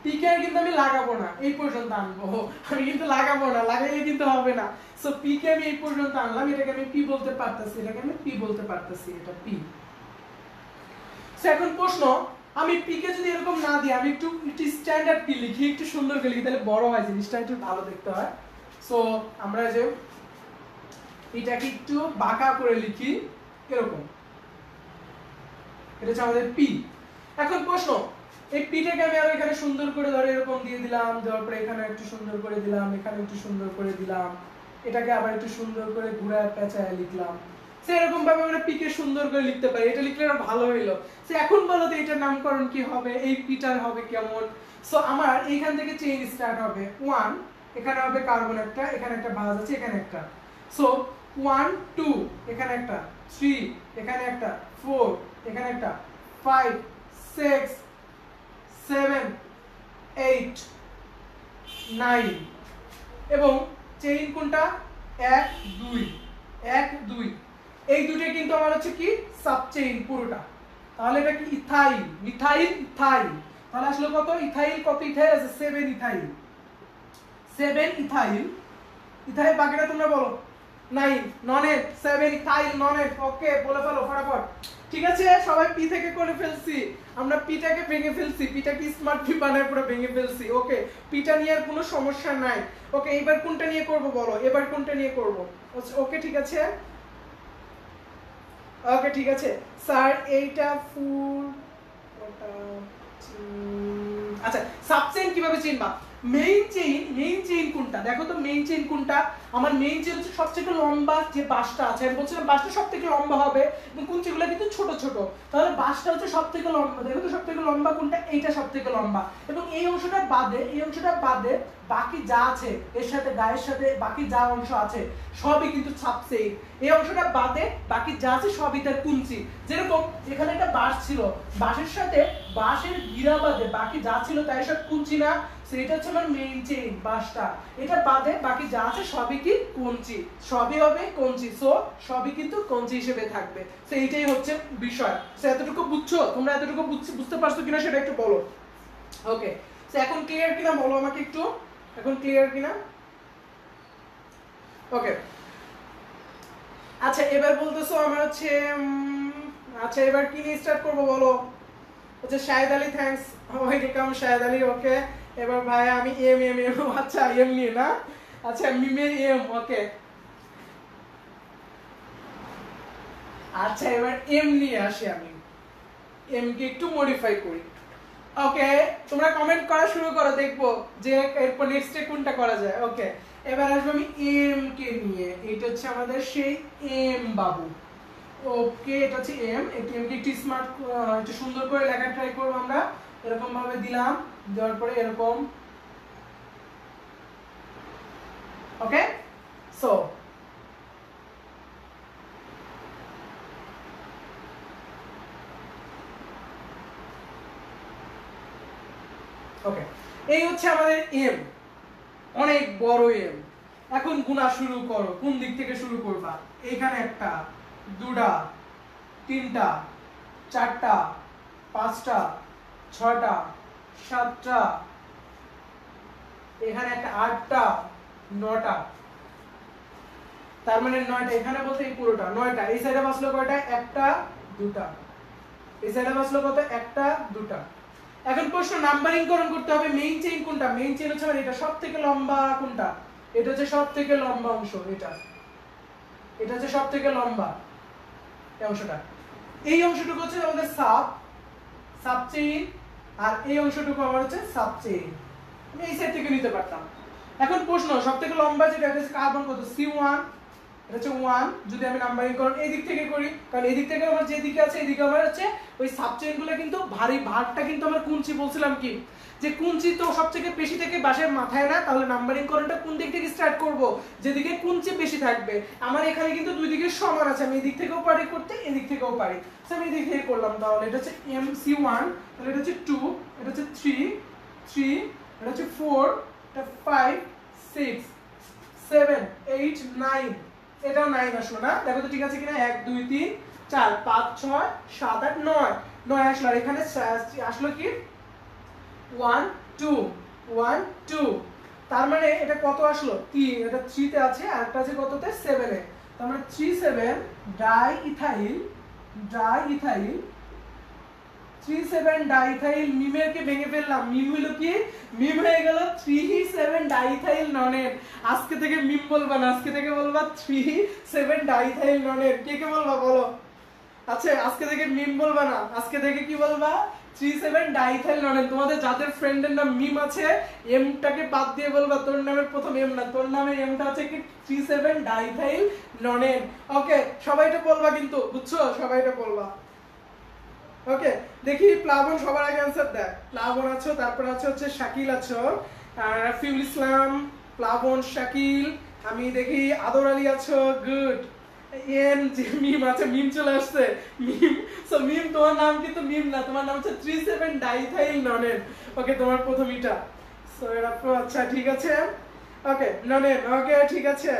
Speaker 1: পি কে কিন্তু আমি লাগাবো না, এই পর্যন্ত আনবো। আমি কিন্তু লাগাবো না, লাগাইলে কিন্তু হবে না। সো পি কে আমি এই পর্যন্ত আনলাম, এটাকে আমি পি বলতে পারতেছি, এটাকে আমি পি বলতে পারতেছি, এটা পি। সো এখন প্রশ্ন, আমি পি কে যদি এরকম না দিই, আমি একটু স্ট্যান্ডার্ড পি লিখি, একটু সুন্দর করে লিখি, তাহলে বড় হয় জিনিসটা, একটু ভালো দেখতে হয়। সো আমরা যে এটাকে একটু বাঁকা করে লিখি এরকম, এটা হচ্ছে আমাদের পি। এখন প্রশ্ন, এই পিটাকে আমি আরো এখানে সুন্দর করে ধরে এরকম দিয়ে দিলাম, দেওয়ার পরে এখানে একটু সুন্দর করে দিলাম, এখানে একটু সুন্দর করে দিলাম, এটাকে আবার একটু সুন্দর করে ঘুরায় পেঁচায় লিখলাম। সেরকম ভাবে আমরা পি কে সুন্দর করে লিখতে পারি, এটা লিখলে আরো ভালো হইলো। সে এখন বলো তো এটার নামকরণ কি হবে, এই পিটার হবে কেমন? সো আমার এইখান থেকে চেইন স্টার্ট হবে 1, এখানে হবে কার্বন একটা, এখানে একটা বাজ আছে, এখানে একটা। সো 1 2, এখানে একটা 3, এখানে একটা 4, এখানে একটা 5 6 7 8 9, এবং চেইন কোনটা 1 2 1 2, এই দুটো কিন্তু আমার হচ্ছে কি সাব চেইন পুরোটা। তাহলে এটা কি ইথাইল, মিথাইল, ইথাইল। তাহলে আসলে কত ইথাইল, কত ইথাইল আছে 7 ইথাইল, 7 ইথাইল। ইথাইল বাকিটা তোমরা বলো। 9 ননের 7 ইথাইল ননের। ওকে বলে ফেলো ফটাফট। ঠিক আছে সবাই পি থেকে করে ফেলছি, আমরা পিটাকে ভেঙে ফেলছি, পিটাকে স্মার্ট পি বানায় পুরো ভেঙে ফেলছি। ওকে পিটা নিয়ে আর কোনো সমস্যা নাই। ওকে এবার কোনটা নিয়ে করব বলো, এবার কোনটা নিয়ে করব? ওকে ঠিক আছে, ওকে ঠিক আছে স্যার এইটা ফুল। আচ্ছা সাবচেইন কিভাবে চিনবা? মেইন চেইন কোনটা দেখো তো, মেইন চেইন কোনটা? আমার মেইন চেইন হচ্ছে সবথেকে লম্বা যে বাসটা আছে, আমি বলছিলাম বাসটা সবথেকে লম্বা হবে, কিন্তু কুঞ্চিগুলো কিন্তু ছোট ছোট। তাহলে বাসটা হচ্ছে সবথেকে লম্বা, দেখো তো সবথেকে লম্বা কোনটা? এইটা সবথেকে লম্বা। এবং এই অংশটা বাদে বাকি যা আছে এর সাথে গায়ের সাথে বাকি যা অংশ আছে সবই কিন্তু সাবচেইন। এই অংশটা বাদে বাকি যা আছে সবই তার কুঞ্চি। যেরকম এখানে একটা বাঁশ ছিল, বাঁশের সাথে বাঁশের গিরা বাদে বাকি যা ছিল তাই সব কুঞ্চি না? সেটা হচ্ছে আমার মেইন চেইন বাঁশটা। এটা বাদে বাকি যা আছে সবই কি কুঞ্চি, সবই হবে কুঞ্চি। সো সবই কিন্তু কুঞ্চি হিসেবে থাকবে। সো এইটাই হচ্ছে বিষয়। সো এতটুকু বুঝছো তোমরা? এতটুকু বুঝতে পারছো কিনা সেটা একটু বলো। ওকে সো এখন ক্লিয়ার কিনা বলো আমাকে একটু, এখন ক্লিয়ার কিনা? ওকে আচ্ছা এবার বলতেছো আমার হচ্ছে আচ্ছা এবার কি নিয়ে স্টার্ট করবো বলো? আচ্ছা শাহেদ আলী থ্যাঙ্কস, ওয়েলকাম শাহেদ আলী। ওকে এবার ভাই আমি এম এম এম, আচ্ছা এম নিয়ে না, আচ্ছা মিমের এম। ওকে আচ্ছা এবার এম নিয়ে আসি, আমি এম কে একটু মডিফাই করি। ওকে তোমরা কমেন্ট করা শুরু করো, দেখবো যে এরপর নেক্সটে কোনটা করা যায়। ওকে এবার আসবো আমি এম কে নিয়ে, এটা হচ্ছে আমাদের সেই এম বাবু। ওকে এটা হচ্ছে এম, একটু এম কে একটু স্মার্ট একটু সুন্দর করে লেখা ট্রাই করব আমরা। এরকম ভাবে দিলাম, দেওয়ার পরে এরকম। ওকে সো ওকে এই হচ্ছে আমাদের এম, অনেক বড় এম। এখন গুণা শুরু করো, কোন দিক থেকে শুরু করবা? এখানে একটা, দুটা, তিনটা, চারটা, পাঁচটা, ছয়টা, সাতটা, এখানে একটা, আটটা, নটা। তার মানে 9টা, এখানে বলতে এই পুরোটা 9টা। এই সাইডে বাঁচলো কয়টা? একটা, দুটা। এই সাইডে বাঁচলো কত? একটা, দুটা। এখন প্রশ্ন নাম্বারিং করণ করতে হবে। মেইন চেইন কোনটা? মেইন চেইন হচ্ছে মানে এটা সবথেকে লম্বা কোনটা? এটা হচ্ছে সবথেকে লম্বা অংশ, এটা হচ্ছে সবথেকে লম্বা এই অংশটা। এই অংশটুকু হচ্ছে আমাদের সাব চেইন, আর এই অংশটুকু আমার হচ্ছে সাব চেইন। আমি এই সাইড থেকে নিতে পারতাম। এখন প্রশ্ন সবথেকে লম্বা যেটা এটা হচ্ছে কার্বন কত? C1, এটা হচ্ছে 1। যদি আমি নাম্বারিং করণ এই দিক থেকে করি, কারণ এই দিক থেকে আমার যে দিকে আছে এদিকে আমার হচ্ছে ওই সাব চেইনগুলো কিন্তু ভারী, ভারটা কিন্তু আমার কুঞ্চি বলছিলাম কি যে কুঞ্চি তো সবথেকে বেশি থেকে বাসের মাথায় না, তাহলে নাম্বারিং করণটা কোন দিক থেকে স্টার্ট করব? যেদিকে কুঞ্চি বেশি থাকবে। আমার এখানে কিন্তু দুই দিকে সমান আছে, আমি এই দিক থেকেও পারি করতে, এই দিক থেকেও পারি। সো আমি এই দিক থেকে করলাম। তাহলে এটা হচ্ছে MC1, তাহলে এটা হচ্ছে 2, এটা হচ্ছে 3, এটা হচ্ছে 4, এটা 5, 6, 7, 8, 9, এটাও 9 আসলো না? দেখো তো ঠিক আছে কিনা। 1 2 3 4 5 6 7 8 9, 9 আসলো। আর এখানে আসলো কি 1 2 1 2, তার মানে এটা কত আসলো? 3, এটা 3 তে আছে, আর একটা আছে কততে? 7 এ। তার মানে 3 7 ডাইইথাইল 3 7 ডাইইথাইল মিমের কে ভেঙে ফেললাম। মিম হলো কি? মিম হয়ে গেল 3 7 ডাইইথাইল ননের। আজকে থেকে মিম বলবা না, আজকে থেকে বলবা 3 7 ডাইইথাইল ননের। কে কে বলবা বলো? আচ্ছা আজকে থেকে মিম বলবা না, আজকে থেকে কি বলবা? 3 7 ডাইইথাইল ননের। তোমাদের যাদের ফ্রেন্ডের নাম মিম আছে, এমটাকে বাদ দিয়ে বলবা তোর নামের প্রথম এম না, তোর নামের এমটা হচ্ছে কি 3 7 ডাইইথাইল ননের। ওকে, সবাই এটা বলবা কিন্তু, বুঝছো? সবাই এটা বলবা। ওকে, দেখি প্লাবন সবার আগে आंसर দেয়। প্লাবন আছো, তারপর আছে হচ্ছে শাকিল আছো, আর রাফিউল ইসলাম, প্লাবন, শাকিল, আমি দেখি আদর আলী আছো, গুড। এন যে মিম আছে, মিম চলে আসছে, মিম। সো মিম তোমার নাম কিন্তু মিম না, তোমার নাম হচ্ছে 3 7 ডাইইথাইল ননের। ওকে, তোমার প্রথম এটা। সো এরা আচ্ছা ঠিক আছে। ওকে ননের, ওকে ঠিক আছে।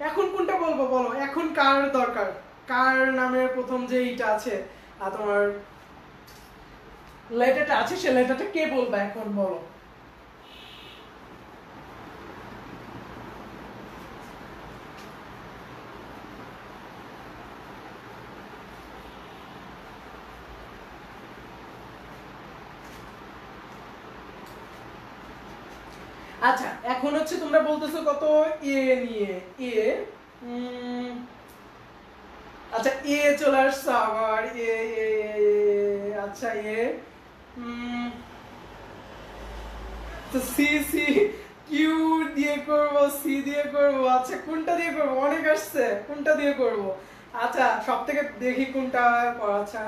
Speaker 1: এখন কোনটা বলবো বলো? এখন কার দরকার? কার নামের প্রথম যে এটা আছে আর তোমার লেটারটা আছে, সে লেটারটা কে বলবে এখন বলো? আচ্ছা এখন হচ্ছে তোমরা বলতেছো কত? এ নিয়ে। এ আচ্ছা এ চলে আসছে আবার। এ আচ্ছা এ তো সি কিউ দিয়ে করব, সি দিয়ে করব। আচ্ছা কোনটা দিয়ে করব? অনেক আসছে, কোনটা দিয়ে করব? আচ্ছা সবথেকে দেখি কোনটা করা। আচ্ছা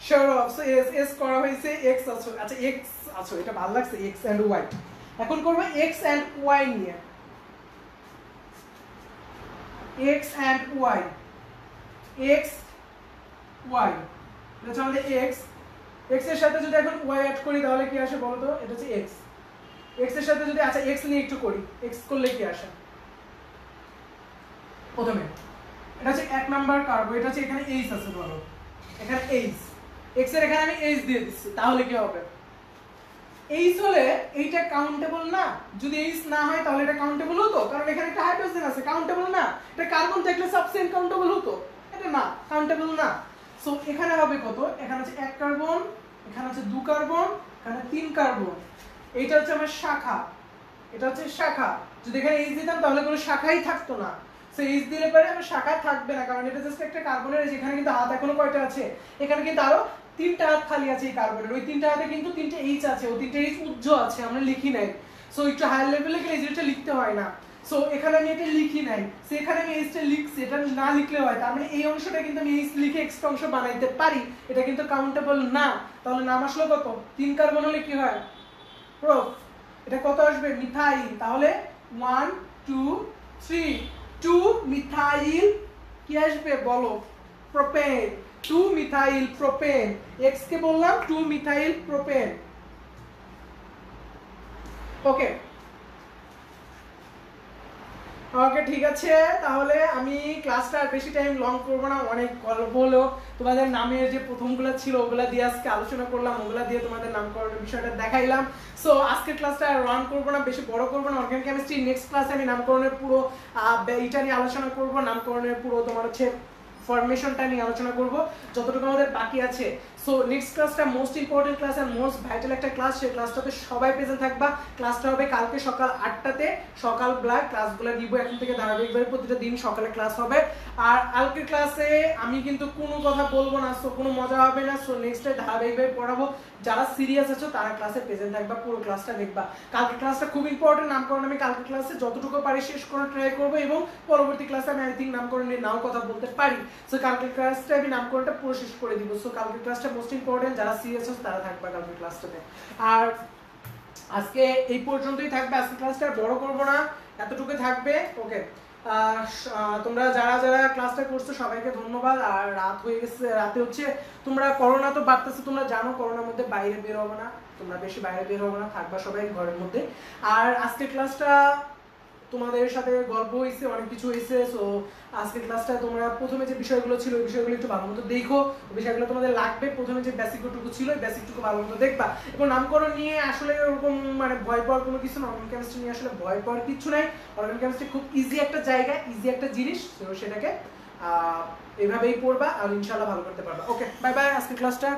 Speaker 1: সৌরভ, সো এস করা হয়েছে, এক্স আছো। আচ্ছা এক্স আছো, এটা ভালো লাগছে, এক্স এন্ড ওয়াই। এখন করব এক্স এন্ড ওয়াই নিয়ে। X and y, x y, এটা হচ্ছে আমাদের এক্স। এক্স এর সাথে যদি এখন ওয়াই অ্যাড করি তাহলে কি আসে বলো তো? এটা হচ্ছে এক্স। এক্স এর সাথে যদি আচ্ছা এক্স নিয়ে একটু করি, এক্স করলে কি আসে? প্রথমে এটা হচ্ছে 1 নাম্বার কার্বন, এটা হচ্ছে এখানে এইচ আছে ধরো, এখানে এইচ, এক্স এর এখানে আমি এইচ দিয়ে দিচ্ছি, তাহলে কি হবে? এইচ হলে এইটা কাউন্টেবল না? যদি এইচ না হয় তাহলে এটা কাউন্টেবল হতো, কারণ এখানে একটা হাইড্রোজেন আছে, কাউন্টেবল না? এটা কার্বন থাকলে সাবচেইন কাউন্টেবল হতো, এটা না, কাউন্টেবল না। সো এখানে হবে কত? এখানে হচ্ছে 1 কার্বন, এখানে হচ্ছে 2 কার্বন, এখানে 3 কার্বন। এইটা হচ্ছে আমার শাখা, এটা হচ্ছে শাখা। যদি এখানে এইচ দিতাম তাহলে কোনো শাখাই থাকতো না। সো এইচ দিলে পরে আমার শাখা থাকবে না, কারণ এটা জাস্ট একটা কার্বনের। এখানে কিন্তু হাত এখনো কয়টা আছে? এখানে কিন্তু আরো 3টা হাত খালি আছে এই কার্বনের। ওই 3টা হাতে কিন্তু 3টে এইচ আছে, ও 3টে এইচ উজ্জ্ব আছে, আমরা লিখি নাই। সো একটু হায়ার লেভেলে গেলে এই জিনিসটা লিখতে হয় না। সো এখানে আমি এটা লিখি নাই, সো এখানে আমি এইচটা লিখছি, এটা না লিখলে হয়। তার মানে এই অংশটা কিন্তু আমি এইচ লিখে এক্সট্রা অংশ বানাইতে পারি, এটা কিন্তু কাউন্টেবল না। তাহলে নাম আসলো কত? 3 কার্বন হলে কি হয়? প্রোপ। এটা কত আসবে? মিথাইল। তাহলে 1 2 3, 2 মিথাইল কি আসবে বলো? প্রোপেন। 2 methyl propane. এক্স কে বললাম 2 মিথাইল প্রোপেন। ওকে ওকে ঠিক আছে। তাহলে আমি ক্লাসটা আর বেশি টাইম লং করব না, অনেক গল্প হলো। তোমাদের নামের যে প্রথমগুলো ছিল ওগুলা দিয়ে আজকে আলোচনা করলাম, ওগুলা দিয়ে তোমাদের নামকরণের বিষয়টা দেখাইলাম। সো আজকের ক্লাসটা আর রান করবো না, বেশি বড় করবো না। অর্গানিক কেমিস্ট্রি নেক্সট ক্লাসে আমি নামকরণের পুরো এইটা নিয়ে আলোচনা করব, নামকরণের পুরো তোমার হচ্ছে ফরমেশনটা নিয়ে আলোচনা করব, যতটুকু আমাদের বাকি আছে। সো নেক্সট ক্লাসটা মোস্ট ইম্পর্টেন্ট ক্লাস আর মোস্ট ভাইটাল একটা ক্লাস, সেই ক্লাসটাতে সবাই প্রেজেন্ট থাকবা। ক্লাসটা হবে কালকে সকাল 8টাতে, সকালবেলা ক্লাসগুলো দিব এখন থেকে ধারাবাহিকভাবে প্রতিটা দিন সকালে ক্লাস হবে। আর কালকের ক্লাসে আমি কিন্তু কোনো কথা বলবো না, সো কোনো মজা হবে না। সো নেক্সট ডে ধারাবাহিকভাবে পড়াবো, যারা সিরিয়াস আছো তারা ক্লাসে প্রেজেন্ট থাকবা, পুরো ক্লাসটা দেখবা। কালকে ক্লাসটা খুব ইম্পর্টেন্ট, নামকরণ আমি কালকে ক্লাসে যতটুকু পারি শেষ করার ট্রাই করবো, এবং পরবর্তী ক্লাসে আমি আই থিঙ্ক নামকরণ নিয়ে নাও কথা বলতে পারি। সো কালকে ক্লাসটা আমি নামকরণটা পুরো শেষ করে দিব। সো কালকে ক্লাসটা মোস্ট ইম্পর্টেন্ট, যারা সিরিয়াস আছে তারা থাকবা কালকে ক্লাসটাতে। আর আজকে এই পর্যন্তই থাকবে, আজকে ক্লাসটা বড় করব না, এতটুকু থাকবে। ওকে, তোমরা যারা যারা ক্লাসটা করছো সবাইকে ধন্যবাদ। আর রাত হয়ে গেছে, রাতে হচ্ছে, তোমরা করোনা তো বাড়তেছে, তোমরা জানো করোনার মধ্যে বাইরে বের হবে না, তোমরা বেশি বাইরে বের হবে না, থাকবা সবাই ঘরের মধ্যে। আর আজকে ক্লাসটা তোমাদের সাথে গল্প হয়েছে, অনেক কিছু হয়েছে। সো আজকের ক্লাসটা তোমরা প্রথমে যে বিষয়গুলো ছিল ওই বিষয়গুলো একটু ভালো মতো দেখো, ওই বিষয়গুলো তোমাদের লাগবে। প্রথমে যে বেসিকটুকু ছিল ওই বেসিকটুকু ভালো মতো দেখবা। এবং নামকরণ নিয়ে আসলে ওরকম মানে ভয় পাওয়ার কোনো কিছু না, অর্গানিক কেমিস্ট্রি নিয়ে আসলে ভয় পাওয়ার কিছু নাই। অর্গানিক কেমিস্ট্রি খুব ইজি একটা জায়গা, ইজি একটা জিনিস, তো সেটাকে এভাবেই পড়বা আর ইনশাআল্লাহ ভালো করতে পারবা। ওকে, বাই বাই, আজকের ক্লাসটা